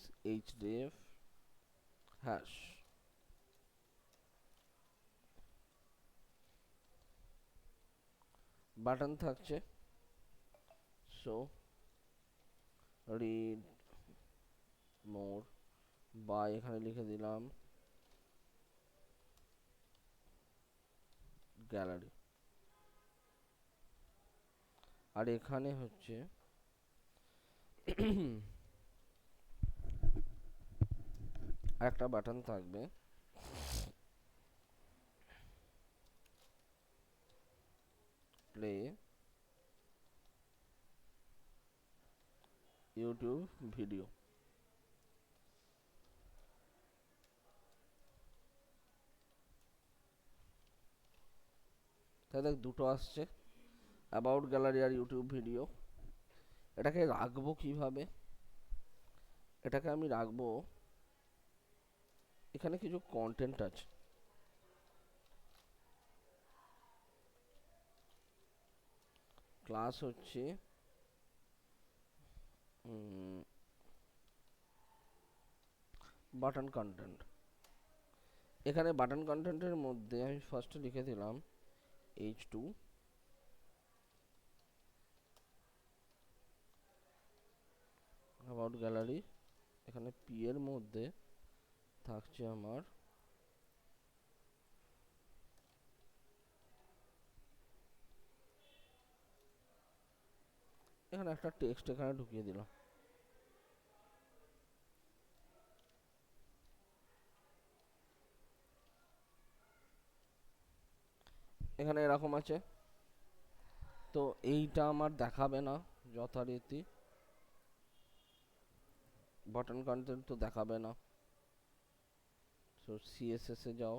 href hash button থাকছে, সো রিড মোর, বা এখানে লিখে দিলাম গ্যালারি। আর এখানে হচ্ছে একটা বাটন থাকবে, প্লে ইউটিউব ভিডিও। তাই দেখ দুটো আসছে, অ্যাবাউট গ্যালারি আর ইউটিউব ভিডিও। এটাকে রাখবো কিভাবে? এটাকে আমি রাখবো, এখানে কিছু কন্টেন্ট আছে, ক্লাস হচ্ছে বাটন কন্টেন্ট। এখানে বাটন কন্টেন্টের মধ্যে আমি ফার্স্টে লিখে দিলাম h2 অ্যাবাউট গ্যালারি। এখানে p এর মধ্যে থাকছে আমার এখানে একটা টেক্সট এখানে ঢুকিয়ে দিলাম। এখানে এরকম আছে, তো এইটা আমার দেখাবে না যথারীতি, বাটন কন্টেন্ট তো দেখাবে না। সো সিএসএস এ যাও,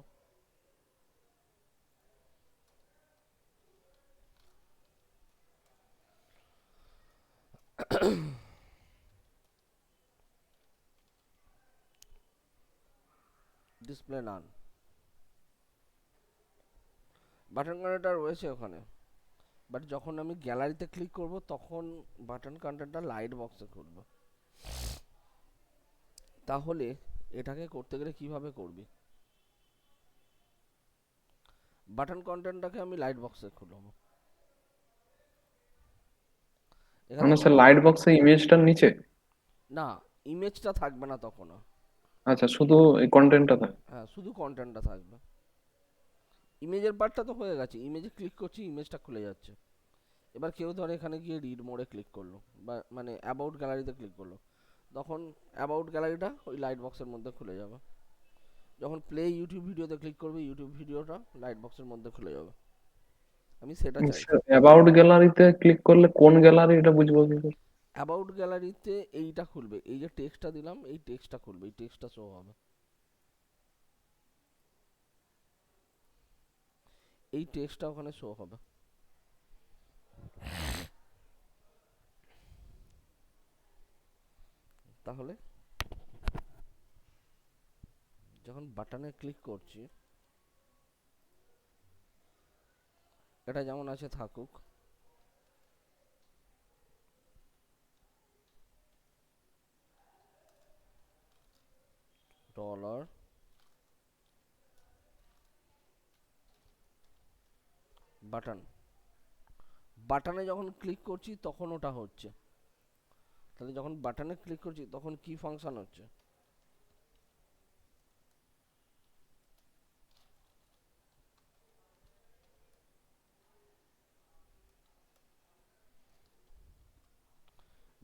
ডিসপ্লে নান, বাটন কন্টেন্টটা রয়েছে ওখানে, বাট যখন আমি গ্যালারিতে ক্লিক করব তখন বাটন কন্টেন্টটা লাইট বক্সে খুলবে। তাহলে এটাকে করতে গেলে কিভাবে করবি? বাটন কন্টেন্টটাকে আমি লাইট বক্সে খুলবো, এখানে মানে সে কোনো লাইট বক্সে ইমেজটার নিচে? না, ইমেজটা থাকবে না তখন। আচ্ছা, শুধু এই কন্টেন্টটা থাকে। হ্যাঁ, শুধু কন্টেন্টটা থাকবে। ইমেজের পার্টটা তো হয়ে গেছে, ইমেজে ক্লিক করছি ইমেজটা খুলে যাচ্ছে। এবার কেউ ধর এখানে গিয়ে রিড মোডে ক্লিক করলো, বা মানে অ্যাবাউট গ্যালারিতে ক্লিক করলো, তখন অ্যাবাউট গ্যালারিটা ওই লাইট বক্সের মধ্যে খুলে যাবে। যখন প্লে ইউটিউব ভিডিওতে ক্লিক করবে, ইউটিউব ভিডিওটা লাইট বক্সের মধ্যে খুলে যাবে। আমি সেটা চাইছি। অ্যাবাউট গ্যালারিতে ক্লিক করলে কোন গ্যালারি এটা বুঝবো কি করে? অ্যাবাউট গ্যালারিতে এইটা খুলবে, এই যে টেক্সটটা দিলাম এই টেক্সটটা খুলবে, এই টেক্সটটা শো হবে, এই টেক্সটটা ওখানে শো হবে। তাহলে যখন বাটনে ক্লিক করছি, এটা যেমন আছে থাকুক, ডলার বাটন, বাটনে যখন ক্লিক করছি তখন ওটা হচ্ছে। তাহলে যখন বাটনে ক্লিক করছি তখন কি ফাংশন হচ্ছে?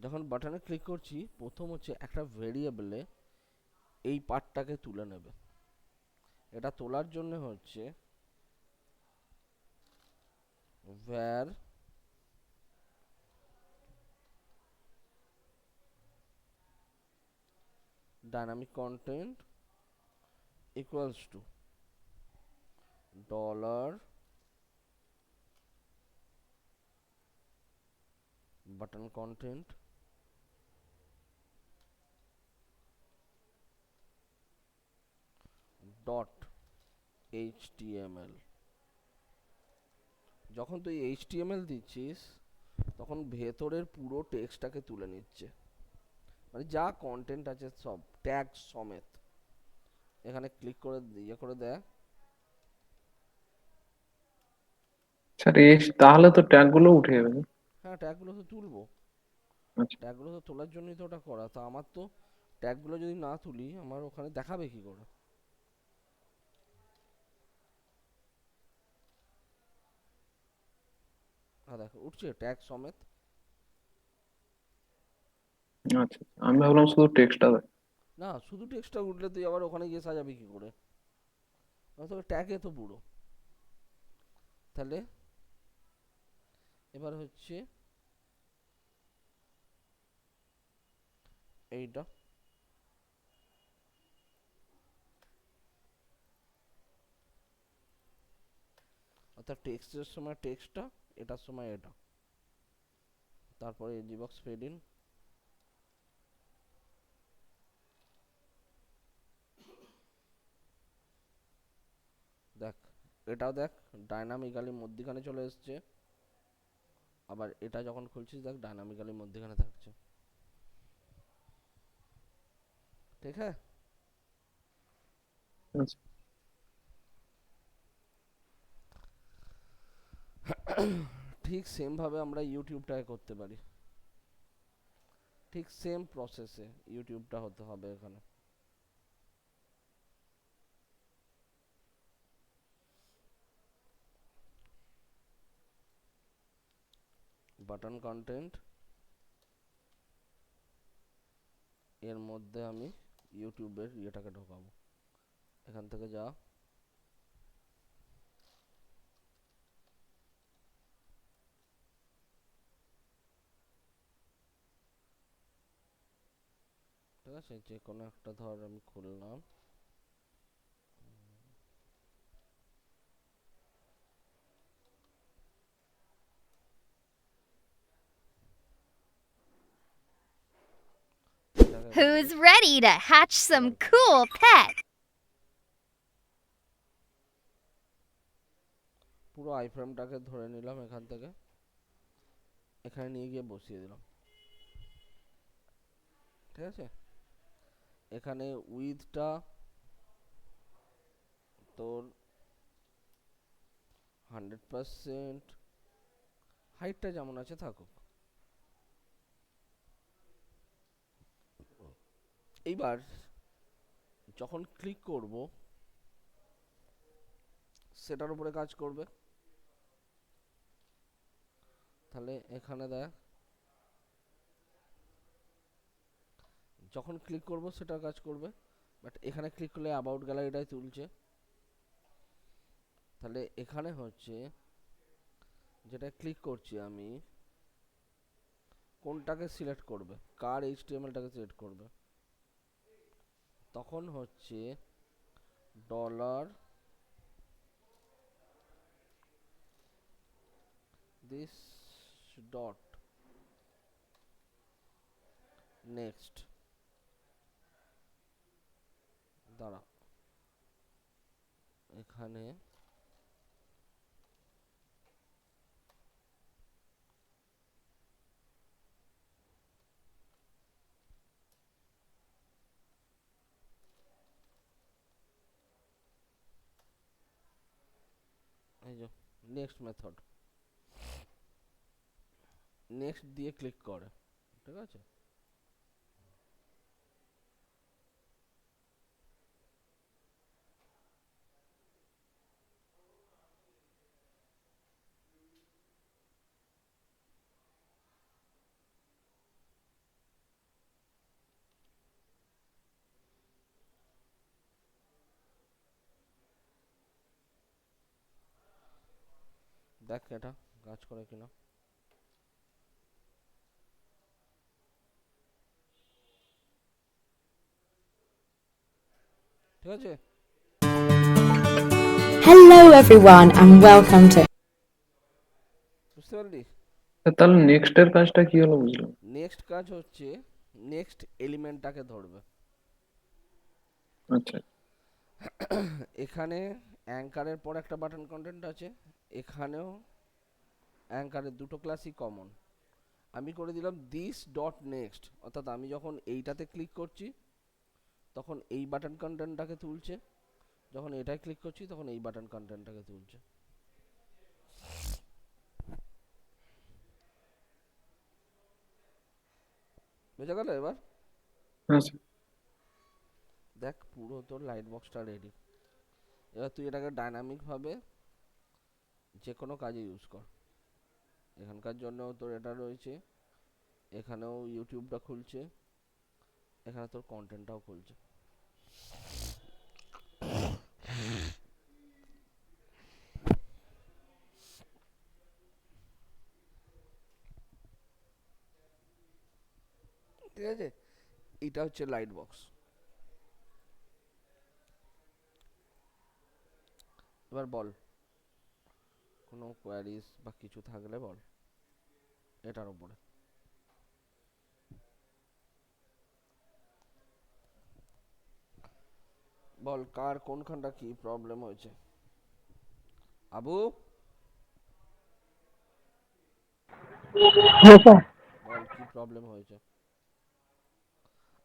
যখন বাটনে ক্লিক করছি প্রথম হচ্ছে একটা ভেরিয়েবলে এই পার্টটাকে তুলে নেবে। এটা তোলার জন্য হচ্ছে var dynamic content equals to dollar button content dot html। যখন তুই html দিচ্ছিস তখন ভেতরের পুরো টেক্সটটাকে তুলে নিচ্ছে। মানে যা কন্টেন্ট আছে সব ট্যাগ সমেত এখানে ক্লিক করে ইয়ে করে দেয়। স্যার তাহলে তো ট্যাগ গুলো উঠে যাবে না? হ্যাঁ, ট্যাগগুলো তো তুলবো, আচ্ছা ট্যাগগুলো তো তোলার জন্যই তো ওটা করা। তা আমার তো ট্যাগগুলো যদি না তুলি আমার ওখানে দেখাবে কি করে? হ্যাঁ দেখো উঠছে ট্যাগ সমেত। আচ্ছা, আমি ভাবলাম শুধু টেক্সটটা। না, শুধু টেক্সটটা উঠলে তুই আবার ওখানে গিয়ে সাজাবি কি করে? তোকে ট্যাগে তো পুরো। তাহলে এবার হচ্ছে এইটা, অর্থাৎ টেক্সটের সময় টেক্সটটা, এটার সময় এটা, তারপরে জিবক্স ফেড ইন। দেখ, এটাও দেখ ডাইনামিক্যালি মধ্যিখানে চলে এসছে, আবার এটা যখন খুলছিস দেখ ডাইনামিক্যালি মধ্যিখানে থাকছে। ঠিক আছে? আচ্ছা ঠিক সেম ভাবে আমরা ইউটিউবটাকে করতে পারি, ঠিক সেম প্রসেসে ইউটিউবটা হতে হবে এখানে। বাটন কন্টেন্ট, এর মধ্যে আমি ইউটিউবের ইয়েটাকে ঢোকাবো, এখান থেকে যা ঠিক আছে, যে কোনো একটা ধর আমি খুললাম, এটাকে বলি Who's ready to hatch some cool pet? পুরো আইফ্রেমটাকে ধরে নিলাম এখান থেকে, এখানে নিয়ে গিয়ে বসিয়ে দিলাম। ঠিক আছে, এখানে উইথটা তোর 100%, হাইটটা যেমন আছে থাকুক। এইবার যখন ক্লিক করব সেটার উপরে কাজ করবে। তাহলে এখানে দেখ, যখন ক্লিক করব সেটা কাজ করবে, বাট এখানে ক্লিক করলে অ্যাবাউট গ্যালারিটাই তুলছে। তাহলে এখানে হচ্ছে যেটা ক্লিক করছি আমি, কোনটাকে সিলেক্ট করবে, কার এইচটিএমএলটাকে সিলেক্ট করবে, তখন হচ্ছে ডলার দিস ডট নেক্সট দ্বারা এখানে এই যে নেক্সট মেথড, নেক্সট দিয়ে ক্লিক করে। ঠিক আছে, দেখ এটা কাজ করে কিনা। ঠিক আছে, Hello everyone and welcome to বুঝতে পারলি? তাহলে নেক্সট এর কাজটা কি হলো বুঝলাম। নেক্সট কাজ হচ্ছে নেক্সট এলিমেন্টটাকে ধরবে। আচ্ছা এখানে অ্যাঙ্কারের পর একটা বাটন কন্টেন্ট আছে, এখানেও অ্যাঙ্কারের দুটো ক্লাসই কমন, আমি করে দিলাম দিস ডট নেক্সট, অর্থাৎ আমি যখন এইটাতে ক্লিক করছি তখন এই বাটন কন্টেন্টটাকে তুলছে, যখন এটায় ক্লিক করছি তখন এই বাটন কন্টেন্টটাকে তুলছে। বুঝা গেল এবার? হ্যাঁ স্যার। দেখ পুরো তোর লাইট বক্সটা রেডি। এবার তুই এটাকে ডাইনামিক ভাবে যে কোনো কাজে ইউজ কর। এখানকার জন্য তোর এটা রয়েছে, এখানেও ইউটিউবটা খুলছে, এখানে তোর কন্টেন্টটাও খুলছে। ঠিক আছে, এটা হচ্ছে লাইট বক্স। এবার বল, কোনো কোয়ারিজ বা কিছু থাকলে বল এটার উপরে। বল কার কোনখানটা কি প্রবলেম হয়েছে? আবু বল কি প্রবলেম হয়েছে?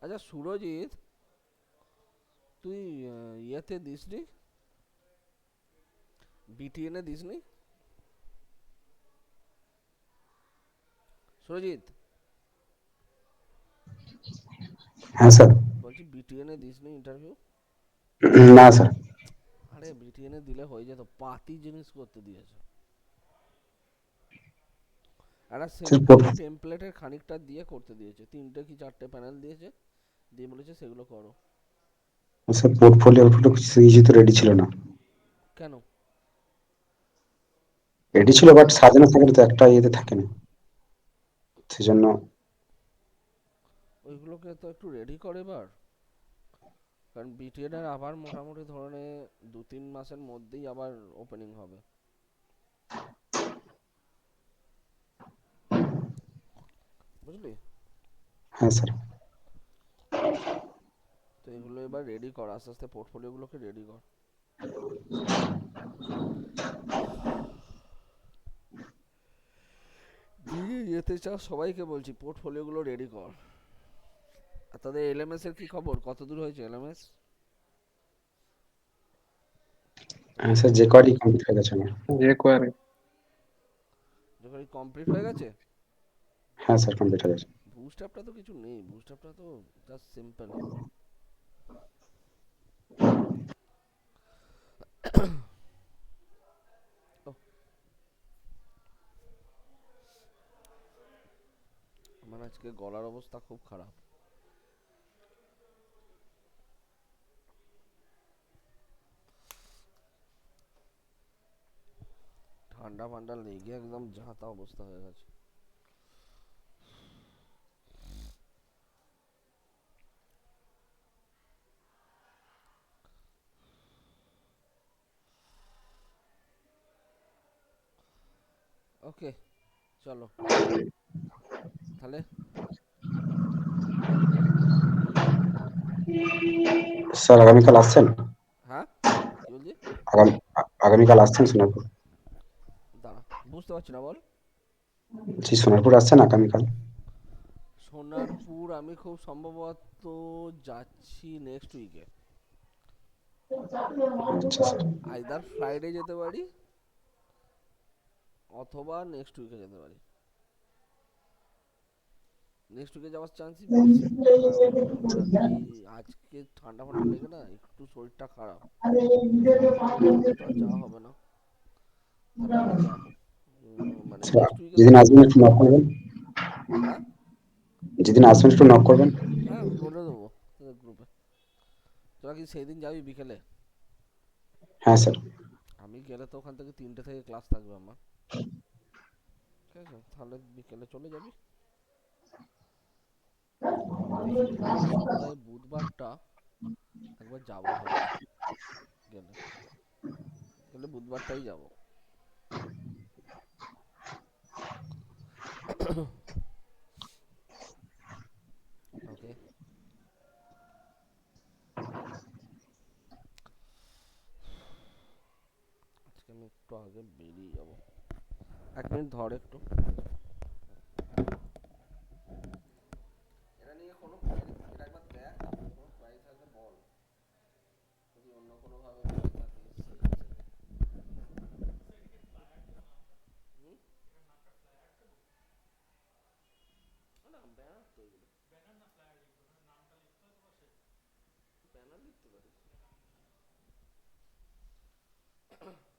আচ্ছা সুরজিৎ, তুই ইয়েতে দিসনি, বিটিএন এ দিসনি? সুরজিৎ হ্যাঁ স্যার। বলছি বিটিএন এ দিসনি ইন্টারভিউ? না স্যার। আরে বিটিএন এ দিলে হয়ে যেত, পাতি জিনিস করতে দিয়েছে। একটা স্যার সিম্পল টেমপ্লেটের খানিকটা দিয়ে করতে দিয়েছে, 3টে কি 4টে প্যানেল দিয়েছে, দিয়ে বলেছে সেগুলো করো। স্যার পোর্টফোলিও কিছু তো রেডি ছিল না। কেন? রেডি ছিল বাট সাজানো থাকে না তো, একটা ইয়েতে থাকে না, সেজন্য। ওইগুলোকে তো একটু রেডি করে এবার, কারণ বিটিএন এর আবার মোটামুটি ধরনে 2-3 মাসের মধ্যেই আবার ওপেনিং হবে। বুঝলি? হ্যাঁ স্যার। তো এগুলো এবার রেডি কর, আস্তে আস্তে পোর্টফোলিওগুলোকে রেডি কর। দিয়ে যেতে চাও সবাইকে বলছি পোর্টফোলিওগুলো রেডি কর। আর তাদের এলএমএস এর কি খবর, কত দূর হয়েছে এলএমএস? হ্যাঁ স্যার, যে কয়টি কমপ্লিট হয়ে গেছে আমার। যে কোয়ারি। যখন কমপ্লিট হয়ে গেছে? হ্যাঁ স্যার, কমপ্লিট হয়ে গেছে। বুস্টআপটা তো কিছু নেই, বুস্টআপটা তো জাস্ট সিম্পল। আমার আজকে গলার অবস্থা খুব খারাপ। ঠান্ডা ফান্ডা লেগে একদম ঝাঁতা অবস্থা হয়ে গেছে। ওকে চলো তাহলে। স্যার আগামীকাল আসছেন? হ্যাঁ কি বলছি? আগামীকাল আসছেন সোনারপুর? দাঁড়া, বুঝতে পারছি না, বল। জি, সোনারপুর আসছেন আগামীকাল? সোনারপুর আমি খুব সম্ভবত যাচ্ছি নেক্সট উইকে। আচ্ছা স্যার। আইদার ফ্রাইডে যেতে পারি অথবা নেক্সট উইকে যেতে পারি। নেক্সট উইকে যাওয়ার চান্সই বেশি, কারণ আমার এই আজকে ঠান্ডা ফান্ডা লেগে না একটু শরীরটা খারাপ। সোনারপুরে গেলে তো আর যাওয়া হবে না, তাহলে আমি যাব। মানে স্যার নেক্সট উইকে যেদিন ভাবছি আসবেন একটু যাব। নক করবেন। হ্যাঁ যেদিন আসবেন একটু নক করবেন। হ্যাঁ বলে দেবো তোদের গ্রুপে। তোরা কি সেই দিন যাবি বিকেলে? হ্যাঁ স্যার। আমি গেলে তো ওখান থেকে 3টে থেকে ক্লাস থাকবে আমার। ঠিক আছে তাহলে বিকেলে চলে যাবি। দেখি এই সপ্তাহে বুধবারটা একবার যাবো ভাবছি, গেলে গেলে বুধবারটাই যাব। ওকে আজকে আমি একটু আগে বেরিয়ে যাব। 1 মিনিট ধর একটু। প্যানেল লিখতে পারিস।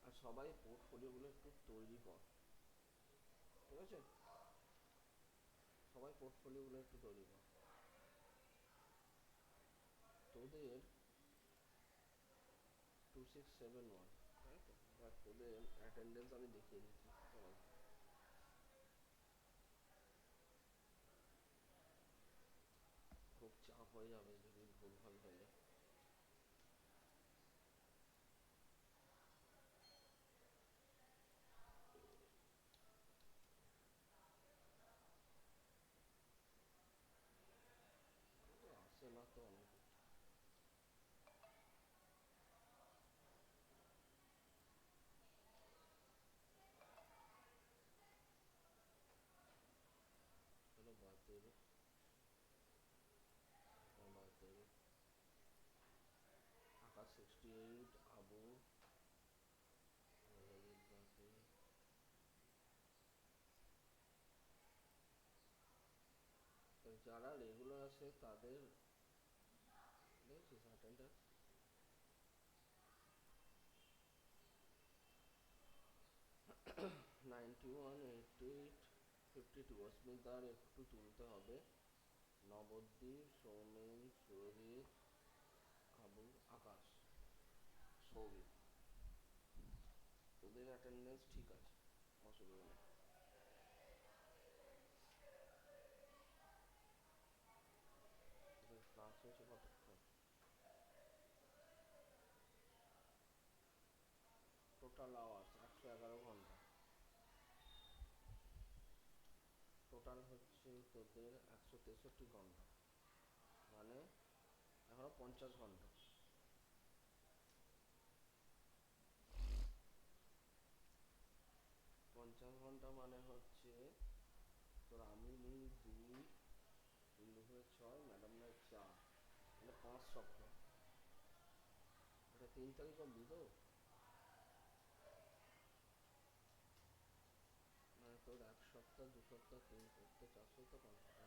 আর সবাই পোর্টফোলিওগুলো একটু তৈরি কর, ঠিক আছে? সবাই পোর্টফোলিওগুলো একটু তৈরি কর। তোদের 2671, তাই তো? এবার তোদের অ্যাটেন্ডেন্স আমি দেখিয়ে দিচ্ছি সবাই। খুব চাপ হয়ে যাবে যদি ভুলভাল হয়ে যায়। আসে না তো অনেক। चलो बात दे दो, बात दे दो। आकाश 68, আবু যারা রেগুলার আছে তাদের দেখছিস অ্যাটেন্ডেন্স 91, 88, 52। অস্মিতার একটু তুলতে হবে। নবদ্বীপ, সৌমেন, সুরজিৎ, আবু, আকাশ, সৌভিক, ওদের অ্যাটেন্ডেন্স ঠিক আছে, অসুবিধা নেই। ওদের ক্লাস হয়েছে কতক্ষণ? টোটাল আওয়ার্স 111 ঘন্টা। টোটাল হচ্ছে তোদের 163 ঘন্টা, মানে এখনো 50 ঘন্টা। 50 ঘন্টা মানে হচ্ছে তোর আমি নিই 2, 3 দুপুরে 6, ম্যাডাম নেয় 4, মানে 5 সপ্তাহ। এটা 3 তারিখ অব্দি তো, মানে তোর 1 সপ্তাহ, 2 সপ্তাহ, 3 সপ্তাহ, 4 সপ্তাহ, 5 সপ্তাহ।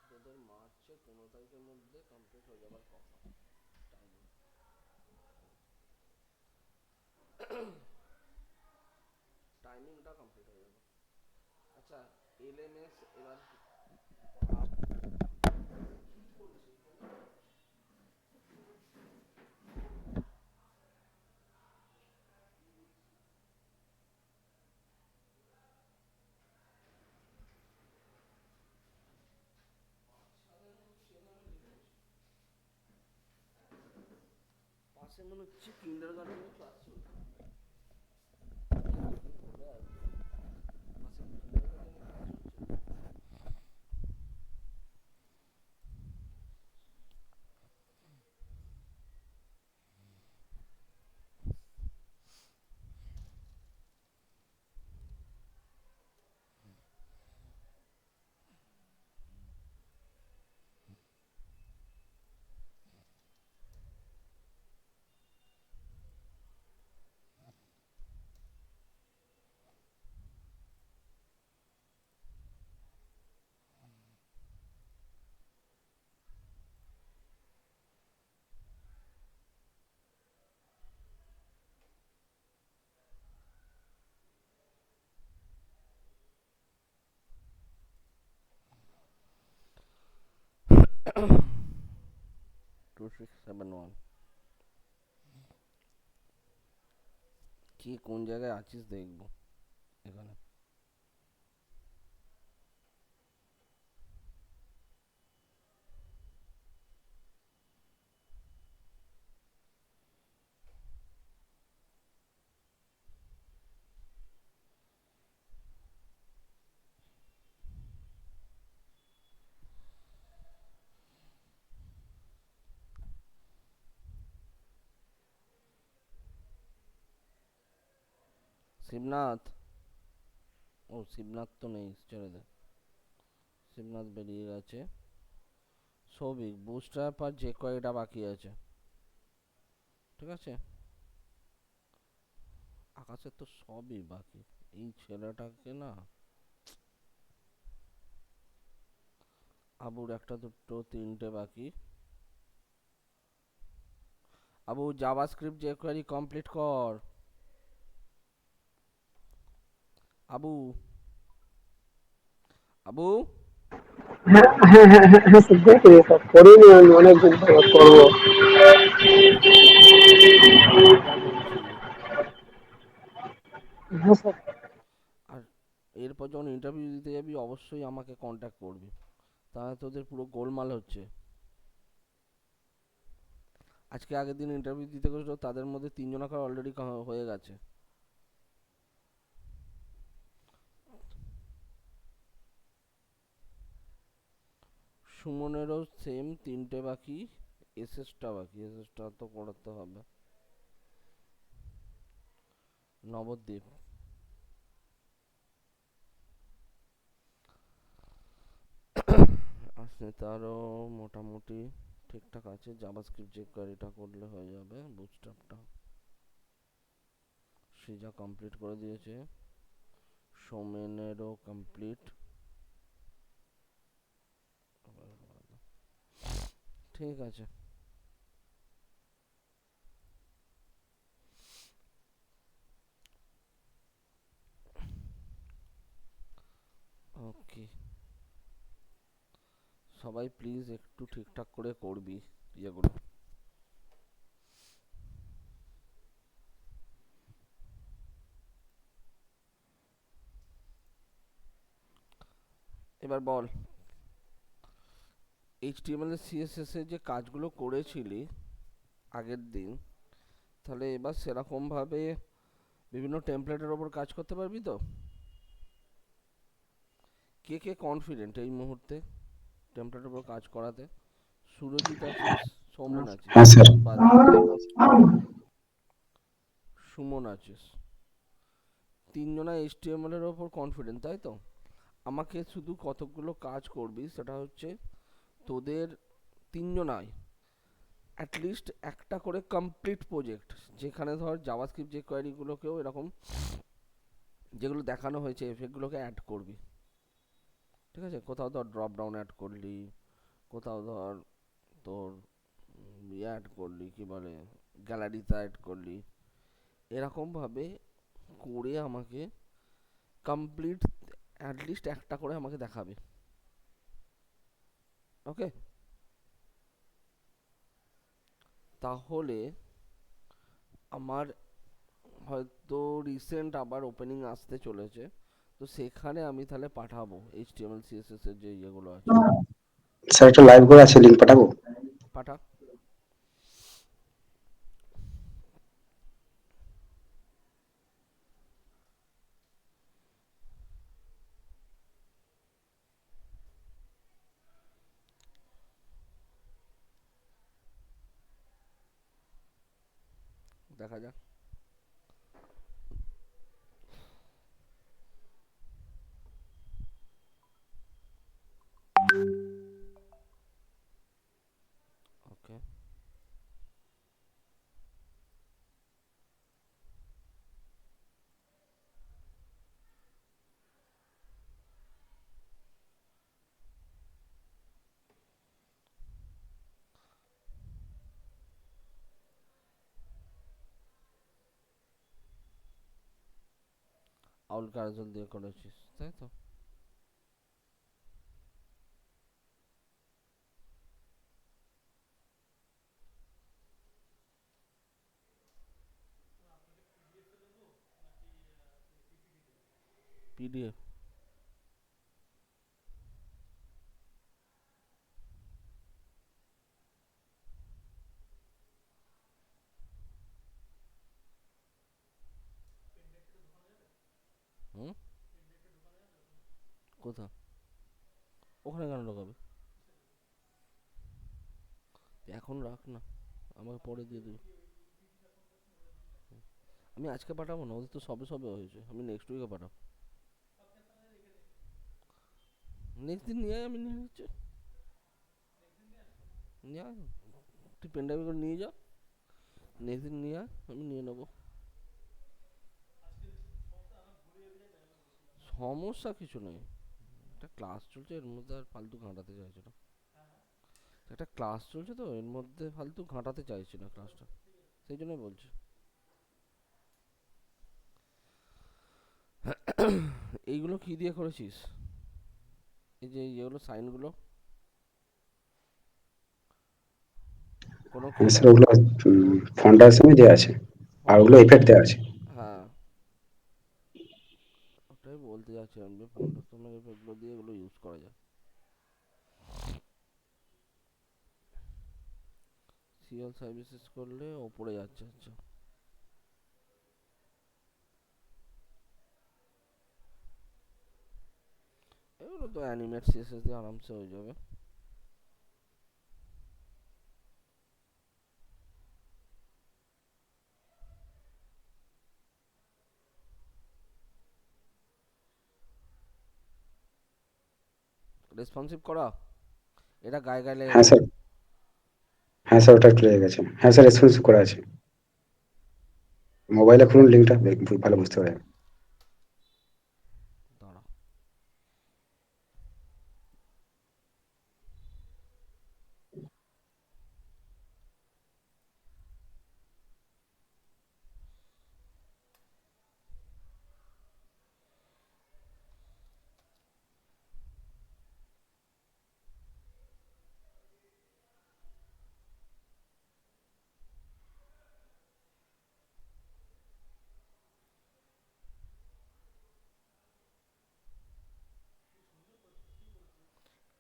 তোদের মার্চের 15 তারিখের মধ্যে কমপ্লিট হয়ে যাবার কথা টাইমিং। টাইমিংটা কমপ্লিট হয়ে যাবে। আচ্ছা, এলএমএস এবার পাশে মনে হচ্ছে কিন্ডার গার্ডেনের ক্লাস চলছে। পাশে কিন্ডার গার্ডেনের ক্লাস হচ্ছে। 2671। কি কোন জায়গায় আছিস দেখবো এখানে। শিবনাথ, ও শিবনাথ তো নেই, ছেড়ে দে। শিবনাথ বেরিয়ে গেছে। সৌভিক, বুস্টার আর যে কয়টা বাকি আছে, ঠিক আছে? আকাশের তো সবই বাকি, এই ছেলেটাকে না। আবুর একটা দুটো তিনটে বাকি, আবু জাভাস্ক্রিপ্ট যে কোয়ারি কমপ্লিট কর। আবু আবু হ্যাঁ হ্যাঁ হ্যাঁ হ্যাঁ হ্যাঁ স্যার দেখি স্যার করিনি আমি অনেকদিন পর করবো। এবার বলছি, হ্যাঁ স্যার। আর এরপর যখন ইন্টারভিউ দিতে যাবি অবশ্যই আমাকে কন্ট্যাক্ট করবি, তাহলে তোদের পুরো গোলমাল হচ্ছে। আজকে আগের দিন ইন্টারভিউ দিতে গেছিল, তাদের মধ্যে 3 জনাকার অলরেডি হয়ে গেছে। সুমনেরও সেম 3টে বাকি, এসএসটা বাকি, এসএসটা তো করাতে হবে। নবদ্বীপ আসলে তারও মোটামুটি ঠিকঠাক আছে, জাভাস্ক্রিপ্ট যে কোয়ারিটা করলে হয়ে যাবে। বুটস্ট্র্যাপটা সিজা কমপ্লিট করে দিয়েছে, সোমেনেরও কমপ্লিট। ঠিক আছে, ওকে। সবাই প্লিজ একটু ঠিকঠাক করে করবি ইয়েগুলো। এবার বল, এইচটিএমএল এর সিএসএস এর যে কাজগুলো করেছিলি আগের দিন, তাহলে এবার সেরকম ভাবে বিভিন্ন টেমপ্লেটের ওপর কাজ করতে পারবি তো? কে কে কনফিডেন্ট এই মুহূর্তে টেমপ্লেটের ওপর কাজ করাতে? সুরজিৎ আছিস, সৌমেন আছিস, হ্যাঁ স্যার। বাদ সুমন আছিস, 3 জনা এইচটিএমএল এর ওপর কনফিডেন্ট, তাই তো? আমাকে শুধু কতগুলো কাজ করবি, সেটা হচ্ছে তোদের 3 জনাই অ্যাটলিস্ট একটা করে কমপ্লিট প্রজেক্ট, যেখানে ধর জাভাস্ক্রিপ্ট যে কোয়ারিগুলোকেও এরকম যেগুলো দেখানো হয়েছে এফেক্টগুলোকে অ্যাড করবি। ঠিক আছে, কোথাও ধর ড্রপ ডাউন অ্যাড করলি, কোথাও ধর তোর অ্যাড করলি, কি বলে, গ্যালারিতে অ্যাড করলি, এরকমভাবে করে আমাকে কমপ্লিট অ্যাটলিস্ট একটা করে আমাকে দেখাবে। ওকে, তাহলে আমার হয়তো রিসেন্ট আবার ওপেনিং আসতে চলেছে, তো সেখানে আমি তাহলে পাঠাবো এইচটিএমএল সিএসএস এর যে ইয়েগুলো আছে। স্যার একটা লাইভ করে আছে, লিঙ্ক পাঠাবো? পাঠা। দেখা যাক। ওকে, আউল কাজল দিয়ে করেছিস তাই তো? পিডিএফ হুম, কোথা? ওখানে কেন ঢোকাবে? এখন রাখ না, আমাকে পরে দিয়ে দিবি। আমি আজকে পাঠাবো না, ওদের তো সবে সবে হয়েছে, আমি নেক্সট উইকে পাঠাবো। নেক্সট দিন নিয়ে আয়, আমি নিয়ে নিচ্ছি। নিয়ে আয়, তুই পেন ড্রাইভে করে নিয়ে যা, নেক্সট দিন নিয়ে আয়, আমি নিয়ে নেবো। সমস্যা কিছু নেই, একটা ক্লাস চলছে, এর মধ্যে আর ফালতু ঘাঁটাতে চাইছি না। একটা ক্লাস চলছে তো, এর মধ্যে ফালতু ঘাঁটাতে চাইছি না ক্লাসটা। সেই জন্যই বলছি। এইগুলো কি দিয়ে করেছিস? এই যে এইগুলো সাইনগুলো কোনো কি হ্যাঁ স্যার, ওগুলো ফন্টার সময় দেওয়া আছে, আর ওগুলো ফন্টের এফেক্ট দেওয়া আছে। হ্যাঁ ওটাই বলতে যাচ্ছিলাম যে ফন্টের সময় এগুলো দিয়ে এগুলো ইউজ করা যায়। সিএল সার্ভিসেস করলে ওপরে যাচ্ছে। আচ্ছা এগুলো তো অ্যানিমেট সিএসএস দিয়ে আরামসে হয়ে যাবে। রেসপন্সিভ করা এটা গায়ে গায়ে লেগে হ্যাঁ গেছে। স্যার, হ্যাঁ স্যার, ওটা একটু লেগে গেছে। হ্যাঁ স্যার, রেসপন্স করা আছে। মোবাইলে খুলুন লিঙ্কটা, ভালো বুঝতে পারবেন। দাঁড়া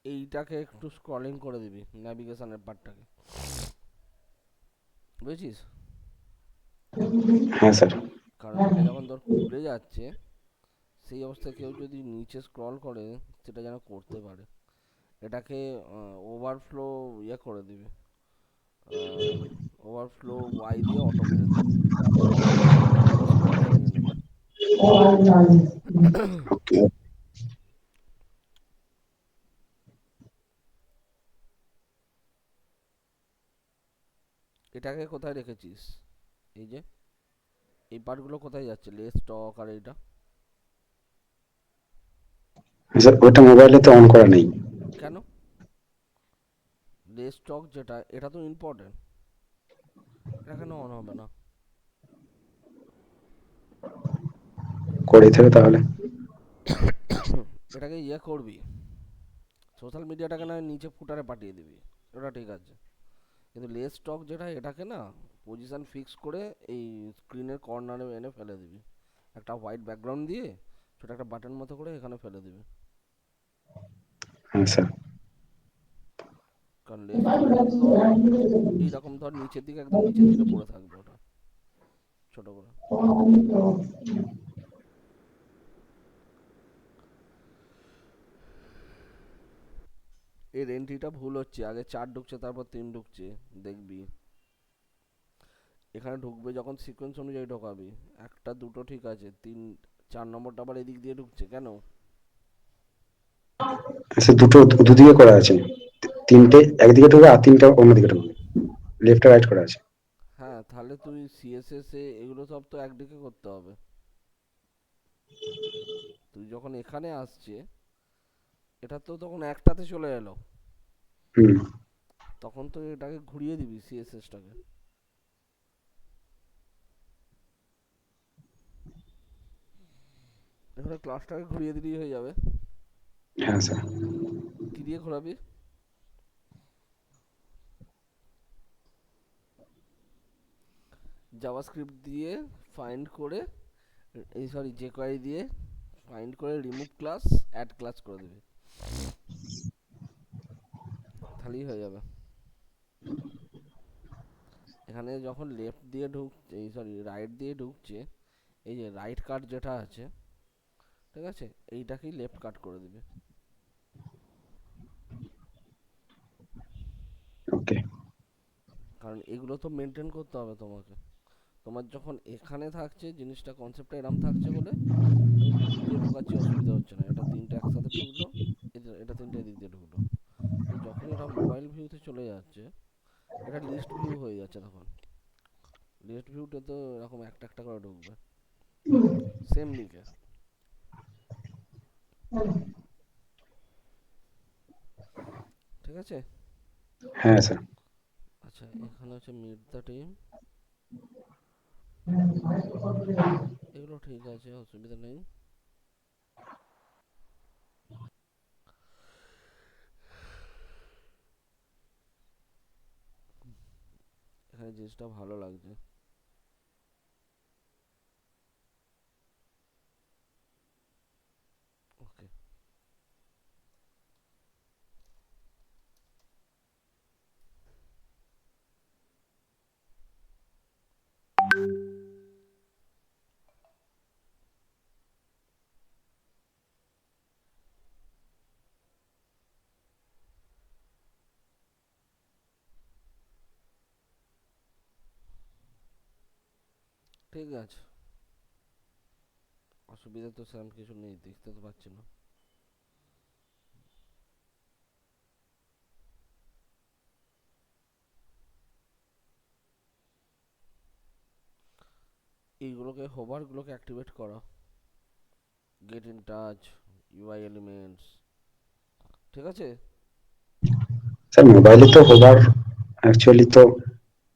এইটাকে একটু স্ক্রলিং করে দিবি ন্যাভিগেশনের পার্টটাকে, বুঝেছিস? হ্যাঁ স্যার। কারণ এটা যখন তোর খুলে যাচ্ছে সেই অবস্থায় কেউ যদি নিচে স্ক্রল করে সেটা যেন করতে পারে। এটাকে ওভারফ্লো ইয়ে করে দিবি, ওভারফ্লো ওয়াই দিয়ে অটো মেরে দিবি, তাহলে স্ক্রলটা নিয়ে নেবে। ওকে। এটাকে কোথায় রেখেছিস? এই যে এই পার্টগুলো কোথায় যাচ্ছে, লেস স্টক আর এইটা? হ্যাঁ স্যার, ওটা মোবাইলে তো অন করা নেই। কেন? লেস স্টক যেটা এটা তো ইম্পর্টেন্ট, এটা কেন অন হবে না? করে দিতে হবে তাহলে। এটাকে ইয়ে করবি, সোশ্যাল মিডিয়াটাকে না নিচে ফুটারে পাঠিয়ে দিবি, ওটা ঠিক আছে। কিন্তু লেস স্টক যেটা এটাকে না পজিশন ফিক্স করে এই স্ক্রিনের কর্নারে এনে ফেলে দিবি, একটা হোয়াইট ব্যাকগ্রাউন্ড দিয়ে ছোট একটা বাটন মতো করে এখানে ফেলে দিবি। হ্যাঁ স্যার। কারণ লেস স্টকটা তো ধর এইরকম ধর নিচের দিকে একদম নিচের দিকে পড়ে থাকবে ওটা ছোট করে। এর এন্ট্রিটা ভুল হচ্ছে, আগে 4 ঢুকছে তারপর 3 ঢুকছে, দেখবি। এখানে ঢুকবে যখন সিকোয়েন্স অনুযায়ী ঢোকাবি, একটা দুটো ঠিক আছে, 4 নম্বরটা আবার এদিক দিয়ে ঢুকছে কেন? হ্যাঁ স্যার, দুটো দুদিকে করা আছে। তিনটে একদিকে ঢুকবে আর তিনটা অন্যদিকে ঢুকবে। লেফট আর রাইট করা আছে। হ্যাঁ তাহলে তুই সিএসএস এ এগুলো সব তো একদিকে করতে হবে। তুই যখন এখানে আসছে এটা তো তখন একটাতে চলে এলো, হুম। তখন তো এটাকে ঘুরিয়ে দিবি সিএসএসটাকে। এখানে ক্লাসটাকে ঘুরিয়ে দিলেই হয়ে যাবে। হ্যাঁ স্যার। কি দিয়ে ঘোরাবি? জাভাস্ক্রিপ্ট দিয়ে ফাইন্ড করে, এই সরি jQuery দিয়ে ফাইন্ড করে রিমুভ ক্লাস অ্যাড ক্লাস করে দিবি, তাহলেই হয়ে যাবে। এখানে যখন লেফট দিয়ে এই সরি রাইট দিয়ে ঢুকছে, এই যে রাইট কাট যেটা আছে ঠিক আছে, এইটাকেই লেফট কাট করে দিবে। ওকে। কারণ এগুলো তো মেনটেন করতে হবে তোমাকে। তোমার যখন এখানে থাকছে জিনিসটা কনসেপ্টটা এরম থাকছে বলে আমি দু দিক দিয়ে ঢোকাচ্ছি, অসুবিধা হচ্ছে না, এটা তিনটে একসাথে ঢুকলো, এটা তিনটে এদিক দিয়ে ঢুকলো। কিন্তু যখন এটা মোবাইল ভিউতে চলে যাচ্ছে এটা লিস্ট ভিউ হয়ে যাচ্ছে, তখন লিস্ট ভিউতে তো এরকম একটা একটা করে ঢুকবে সেম লিঙ্কে, ঠিক আছে? হ্যাঁ স্যার। আচ্ছা এখানে হচ্ছে মিট দ্য টিম, এগুলো ঠিক আছে, অসুবিধা নেই। এখানে জিনিসটা ভালো লাগছে। ওকে, ঠিক আছে, অসুবিধা তো সেরকম কিছু নেই, দেখতে তো পাচ্ছি না। এইগুলোকে হোভারগুলোকে অ্যাক্টিভেট করা, get in touch, UI elements, ঠিক আছে। স্যার মোবাইলে তো হোভার অ্যাকচুয়ালি তো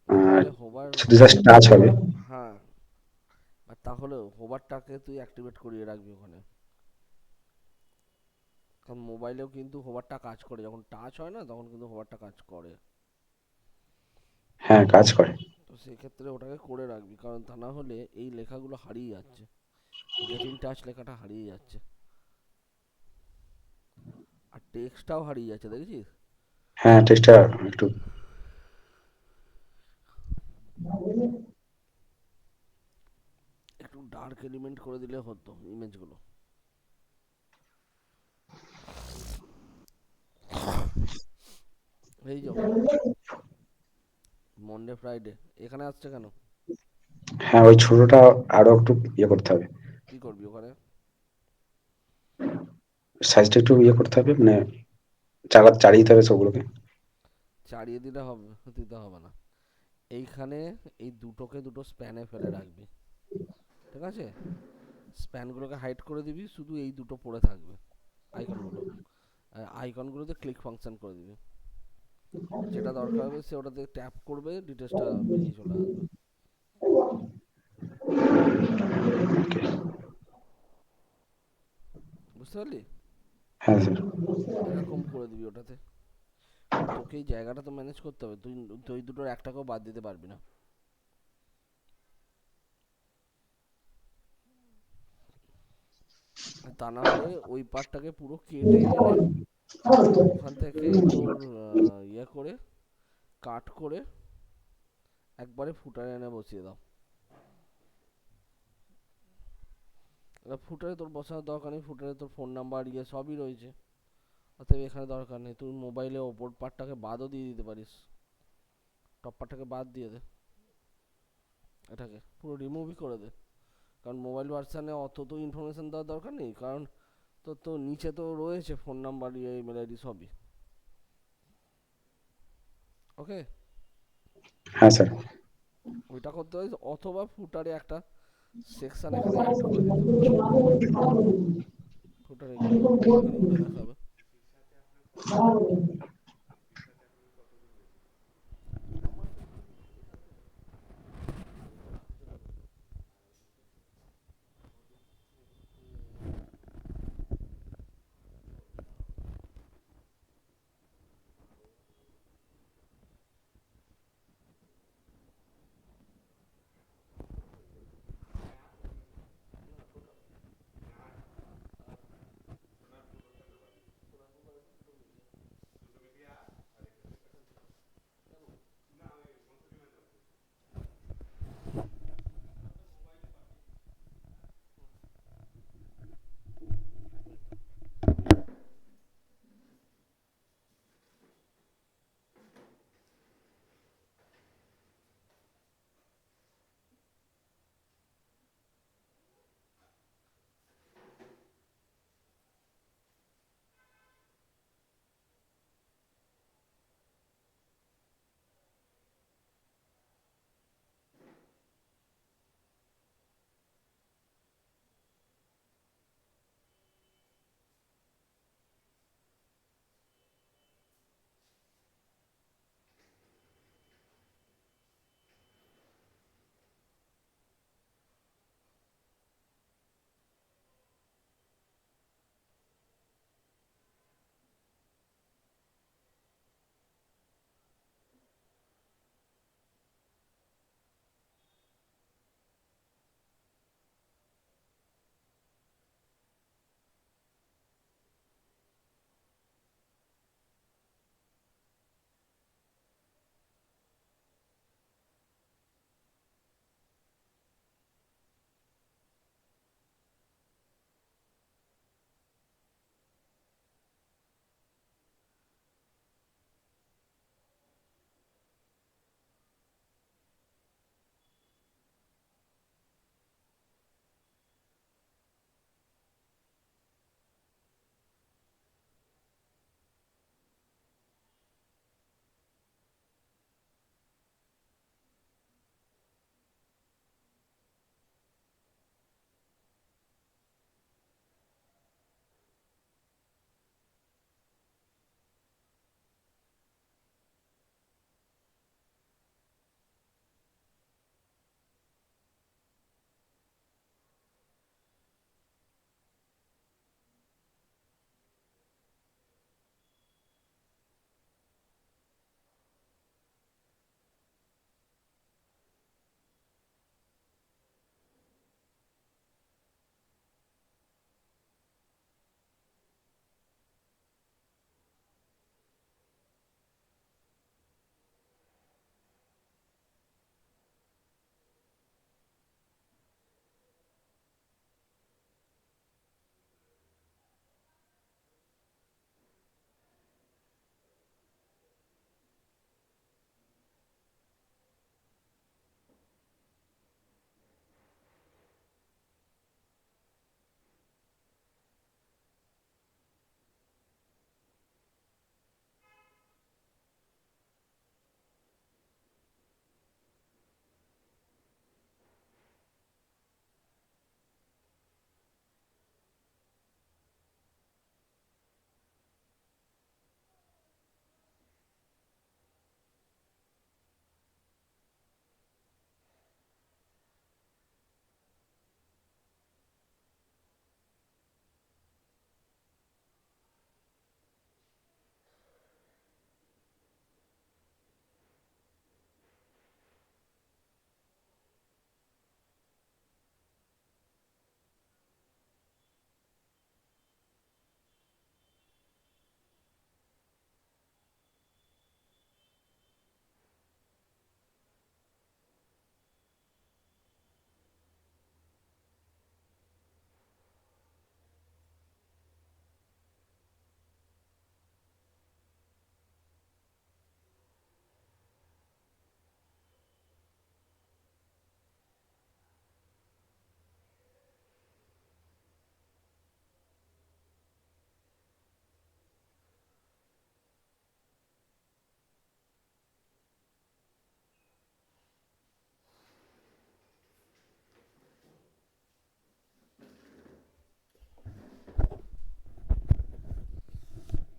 মোবাইলে হোভার, শুধু জাস্ট টাচ হবে। হ্যাঁ, আর তাহলে হোভারটাকে তুই অ্যাক্টিভেট করিয়ে রাখবি ওখানে, কারণ মোবাইলেও কিন্তু হোভারটা কাজ করে, যখন টাচ হয় না তখন কিন্তু হোভারটা কাজ করে। হ্যাঁ, কাজ করে। তো সেক্ষেত্রে ওটাকে করে রাখবি, কারণ তা না হলে এই লেখাগুলো হারিয়ে যাচ্ছে, গেট ইন টাচ লেখাটা হারিয়ে যাচ্ছে, আর টেক্সটটাও হারিয়ে যাচ্ছে, দেখেছিস। হ্যাঁ, টেক্সটটা একটু। একটু ডার্ক এলিমেন্ট করে দিলে হতো ইমেজগুলো। এই যে মন্ডে ফ্রাইডে এখানে আসছে কেন? হ্যাঁ, ওই ছোটটা আরো একটু ইয়ে করতে হবে। কি করবি ওখানে? সাইজটা একটু ইয়ে করতে হবে, মানে চালিয়ে দিতে হবে সবগুলোকে। চাড়িয়ে দিতে হবে না। এইখানে এই দুটোকে দুটো স্প্যানে ফেলে রাখবি, ঠিক আছে। স্প্যানগুলোকে হাইড করে দিবি, শুধু এই দুটো পড়ে থাকবে আইকনগুলো। আইকনগুলোতে ক্লিক ফাংশন করে দিবি, যেটা দরকার হবে সে ওটাতে ট্যাপ করবে, ডিটেলসটা বেরিয়ে চলে আসবে। বুঝতে পারলি? হ্যাঁ স্যার। এরকম করে দিবি ওটাতে। কারণ তোকে এই জায়গাটা তো ম্যানেজ করতে হবে, তুই তুই দুটোর একটাকেও বাদ দিতে পারবি না। আর তা না হলে ওই পার্টটাকে পুরো কেটে এনে ওখান থেকে তোর ইয়ে করে কাট করে একবারে ফুটারে এনে বসিয়ে দাও। এবার ফুটারে তোর বসানোর দরকার নেই, ফুটারে তোর ফোন নাম্বার ইয়ে সবই রয়েছে, অতএব এখানে দরকার নেই। তুই মোবাইলে ওপর পার্টটাকে বাদও দিয়ে দিতে পারিস, টপ পার্টটাকে বাদ দিয়ে দে, এটাকে পুরো রিমুভই করে দে। কারণ মোবাইল ভার্সানে অত তো ইনফরমেশন দেওয়ার দরকার নেই, কারণ তোর তো নিচে তো রয়েছে ফোন নাম্বার, ইয়ে, ইমেল আইডি সবই। ওকে, হ্যাঁ স্যার। ওইটা করতে পারিস, অথবা ফুটারে একটা সেকশন এখানে অ্যাড করে দিতে পারিস। ফুটারে গিয়ে এখানে উঠে দেখাবে।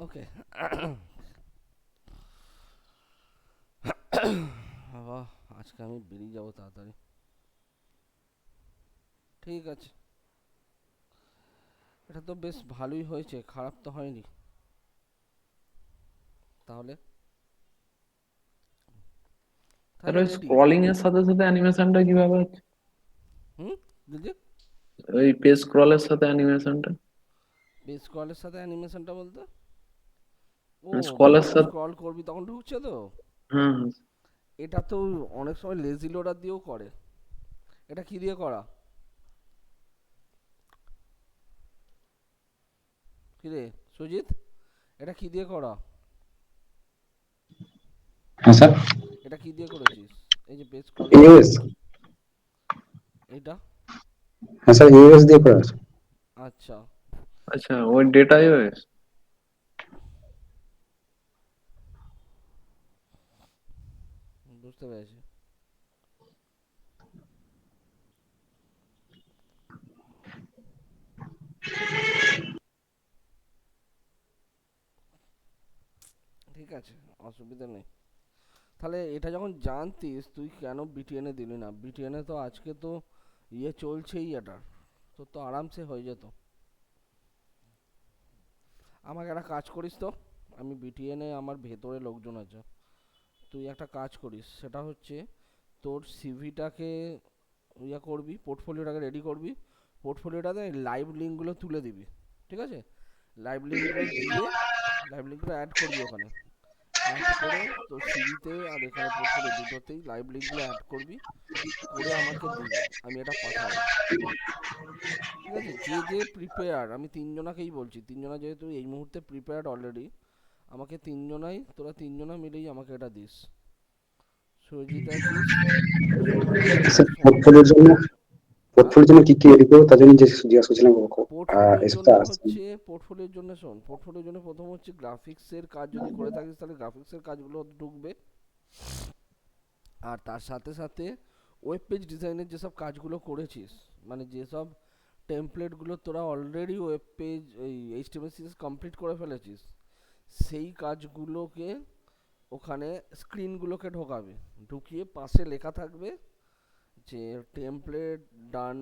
ওকে। বাবা, আজকে আমি বেরিয়ে যাবো তাড়াতাড়ি। ঠিক আছে, এটা তো বেশ ভালোই হয়েছে, খারাপ তো হয়নি। তাহলে তাহলে রেডি। স্ক্রলিং এর সাথে সাথে অ্যানিমেশনটা কিভাবে হচ্ছে? হুম, দিদি, ওই পেজ স্ক্রলের সাথে অ্যানিমেশনটা? পেজ স্ক্রলের সাথে অ্যানিমেশনটা বলতে? ও, স্ক্রলের যখন সাথে, স্ক্রল করবি তখন ঢুকছে তো। হ্যাঁ হ্যাঁ। এটা তো অনেক সময় লেজি লোডার দিয়েও করে। এটা কি দিয়ে করা? কি রে সুজিত, এটা কি দিয়ে করা? হ্যাঁ স্যার, এটা কি দিয়ে করেছিস? এই যে পেজ স্ক্রল ইউএস। এটা? হ্যাঁ স্যার, ইউএস দিয়ে করা আছে। আচ্ছা, আচ্ছা, ওই ডেটা ইউএস। বুঝতে পেরেছি। ঠিক আছে, অসুবিধা নেই। তাহলে এটা যখন জানতিস, তুই কেন বিটিএনে দিলি না? বিটিএনে তো আজকে তো ইয়ে চলছেই, এটার তোর তো আরামসে হয়ে যেত। আমাকে একটা কাজ করিস তো, আমি বিটিএনে আমার ভেতরে লোকজন আছে, তুই একটা কাজ করিস, সেটা হচ্ছে তোর সিভিটাকে ইয়ে করবি, পোর্টফোলিওটাকে রেডি করবি, পোর্টফোলিওটাতে লাইভ লিঙ্কগুলো তুলে দিবি, ঠিক আছে? লাইভ লিঙ্কগুলো দিয়ে লাইভ লিঙ্কগুলো অ্যাড করবি ওখানে, অ্যাড করে তোর সিভিতে আর এখানে পোর্টফোলিও দুটোতেই লাইভ লিঙ্কগুলো অ্যাড করবি, করে আমাকে দিবি, আমি এটা পাঠাবো। ঠিক আছে, যে যে প্রিপেয়ার, আমি তিনজনাকেই বলছি, তিনজনা যেহেতু এই মুহূর্তে প্রিপেয়ার্ড অলরেডি, আমাকে তিনজনাই, তোরা তিনজনা মিলেই আমাকে এটা দিস। সুরজিৎ আছিস, সুরজিৎ আছে, স্যার সোমদা। পোর্টফোলিওর জন্য, হ্যাঁ, পোর্টফোলিওর জন্য কি কি রেডি করবো তার জন্য যে জিজ্ঞাসা করছিলাম। পোর্টফোলিওর এসব তো জন্য আসছে। হচ্ছে, পোর্টফোলিওর জন্য শোন, পোর্টফোলিওর জন্য প্রথম হচ্ছে গ্রাফিক্সের কাজ যদি করে থাকিস তাহলে গ্রাফিক্সের কাজগুলো ঢুকবে। আর তার সাথে সাথে ওয়েব পেজ ডিজাইনের যেসব কাজগুলো করেছিস, মানে যেসব টেমপ্লেটগুলো তোরা অলরেডি ওয়েব পেজ এই এইচটিএমএল সিএসএস কমপ্লিট করে ফেলেছিস, সেই কাজগুলোকে ওখানে স্ক্রিনগুলোকে ঢোকাবে, ঢুকিয়ে পাশে লেখা থাকবে যে template done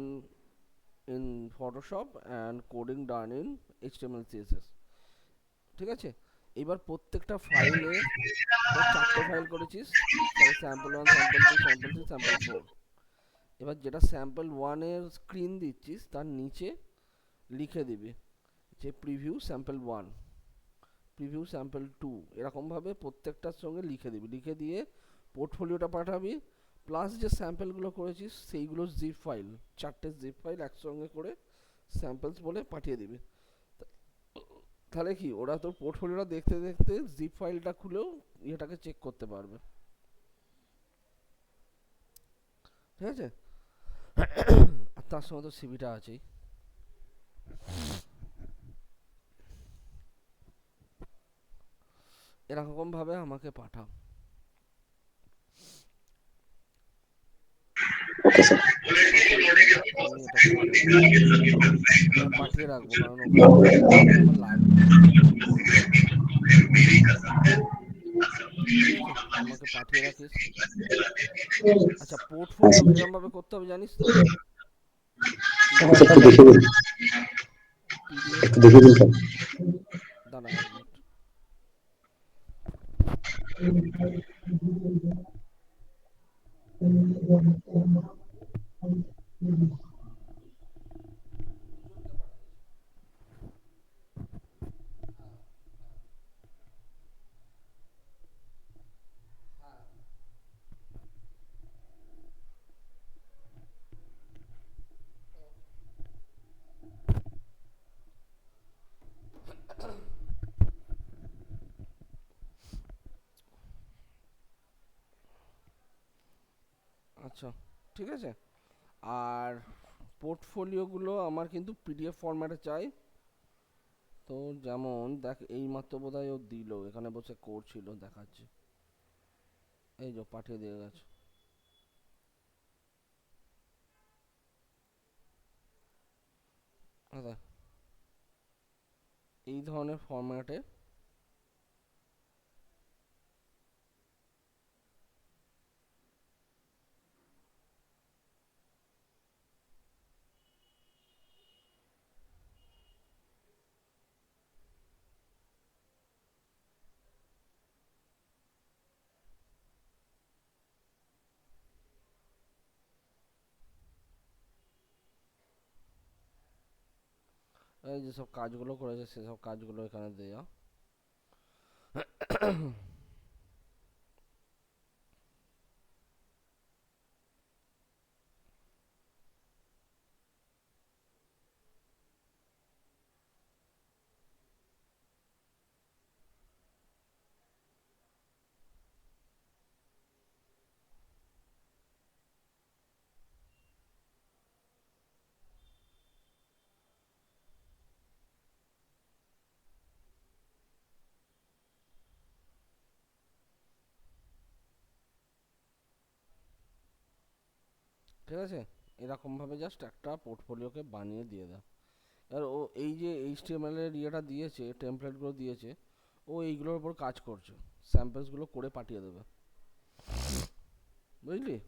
in Photoshop and coding done in HTML CSS. ঠিক আছে, এবার প্রত্যেকটা ফাইলে, ধর 4টে ফাইল করেছিস, তাহলে স্যাম্পল 1, স্যাম্পল 2, স্যাম্পল 3, স্যাম্পল 4। এবার যেটা স্যাম্পল 1-এর স্ক্রিন দিচ্ছিস তার নিচে লিখে দিবি যে প্রিভিউ স্যাম্পল 1, প্রিভিউ স্যাম্পল 2, এরকমভাবে প্রত্যেকটার সঙ্গে লিখে দিবি, লিখে দিয়ে পোর্টফোলিওটা পাঠাবি, প্লাস যে স্যাম্পলগুলো করেছিস সেইগুলো জিপ ফাইল, 4টে জিপ ফাইল একসঙ্গে করে স্যাম্পলস বলে পাঠিয়ে দিবি। তাহলে কি, ওরা তোর পোর্টফোলিওটা দেখতে দেখতে জিপ ফাইলটা খুলেও ইয়েটাকে চেক করতে পারবে। ঠিক আছে, আর তার সঙ্গে তো সিভিটা আছেই। এরকম ভাবে আমাকে পাঠাও, ওকে স্যার। পাঠিয়ে দে, আমি এটাকে করে নেবো, এটা পাঠিয়ে রাখবো, কারণ ওখানে ওখানে আমার লাগবে। ঠিক আছে, আমাকে পাঠিয়ে রাখিস। আচ্ছা, হ্যাঁ পোর্টফোলিও স্যার। কিরম ভাবে করতে হবে জানিস তো? আচ্ছা, পিডিএফ একটু দেখিয়ে দিন, পিডিএফ একটু এ দেখিয়ে দিন স্যার। দাঁড়া 1 মিনিট। আচ্ছা, ঠিক আছে। আর পোর্টফোলিওগুলো আমার কিন্তু পিডিএফ ফরম্যাটে চাই। তো যেমন দেখ, এইমাত্র বোধহয় ও দিল, এখানে বসে করছিল, দেখাচ্ছে, এই যে পাঠিয়ে দিয়ে গেছে। আচ্ছা, এই ধরনের ফরম্যাটে এই যেসব কাজগুলো করেছে সেসব কাজগুলো এখানে দেওয়া। ঠিক আছে, এরকমভাবে জাস্ট একটা পোর্টফোলিওকে বানিয়ে দিয়ে দাও। আর ও এই যে এইচটিএমএল এর ইয়েটা দিয়েছে, টেমপ্লেটগুলো দিয়েছে, ও এইগুলোর উপর কাজ করছে, স্যাম্পলসগুলো করে পাঠিয়ে দেবে, বুঝলি? হ্যাঁ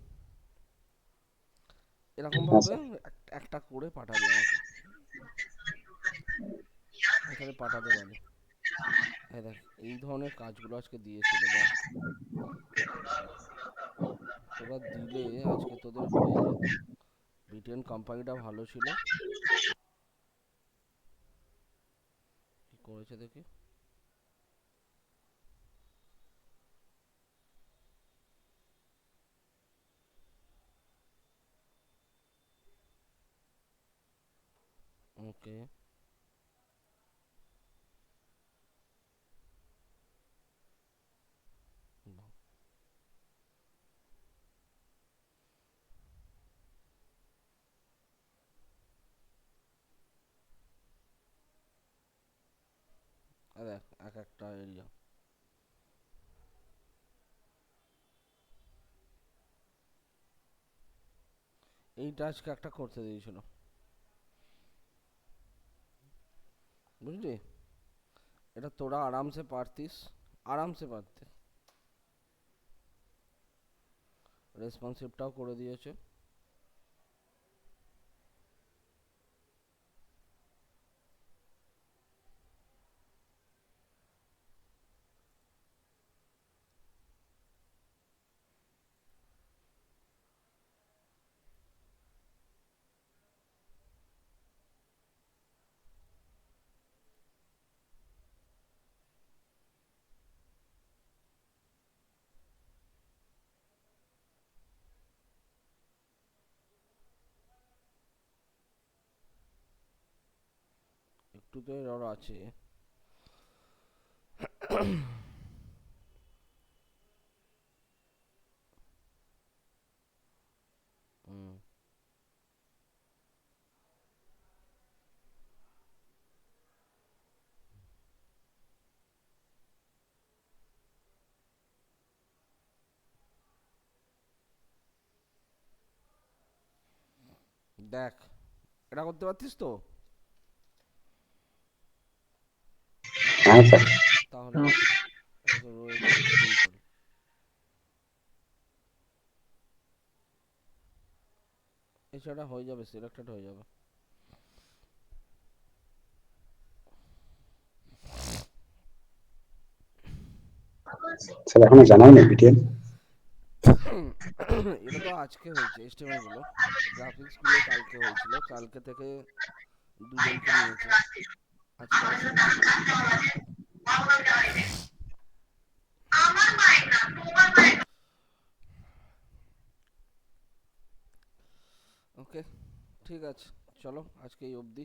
এরকমভাবে স্যার। একটা করে পাঠাবে আমাকে, এখানে পাঠাতে পারে। হ্যাঁ দেখ, এই ধরনের কাজগুলো আজকে দিয়েছিল, দেখ তোরা দিলে আজকে তোদের হয়ে যেত। বিটিএন কোম্পানিটা ভালো ছিল, কি করেছে দেখি। ওকে, দেখ এক একটা এরিয়া, এইটা আজকে একটা করতে দিয়েছিল, বুঝলি? এটা তোরা আরামসে পারতিস, আরামসে পারতে। রেসপন্সিভটাও করে দিয়েছে। একটু তো এর আছে। হুম, দেখ এটা করতে পারতিস তো, হ্যাঁ স্যার। তাহলে এটা তো রয়েছে সিম্পল। এছাড়া হয়ে যাবে, সিলেক্টেড হয়ে যাবে। স্যার এখনো জানায়নি বিটিএন। এটা তো আজকে হয়েছে, এস্টিমেট গুলো, গ্রাফিক্স গুলো কালকে হয়েছিল, কালকে থেকে দুজনকে নিয়েছে, আজকে আবার শুরু করবে। ওকে, ঠিক আছে, চলো আজকে এই অবধি।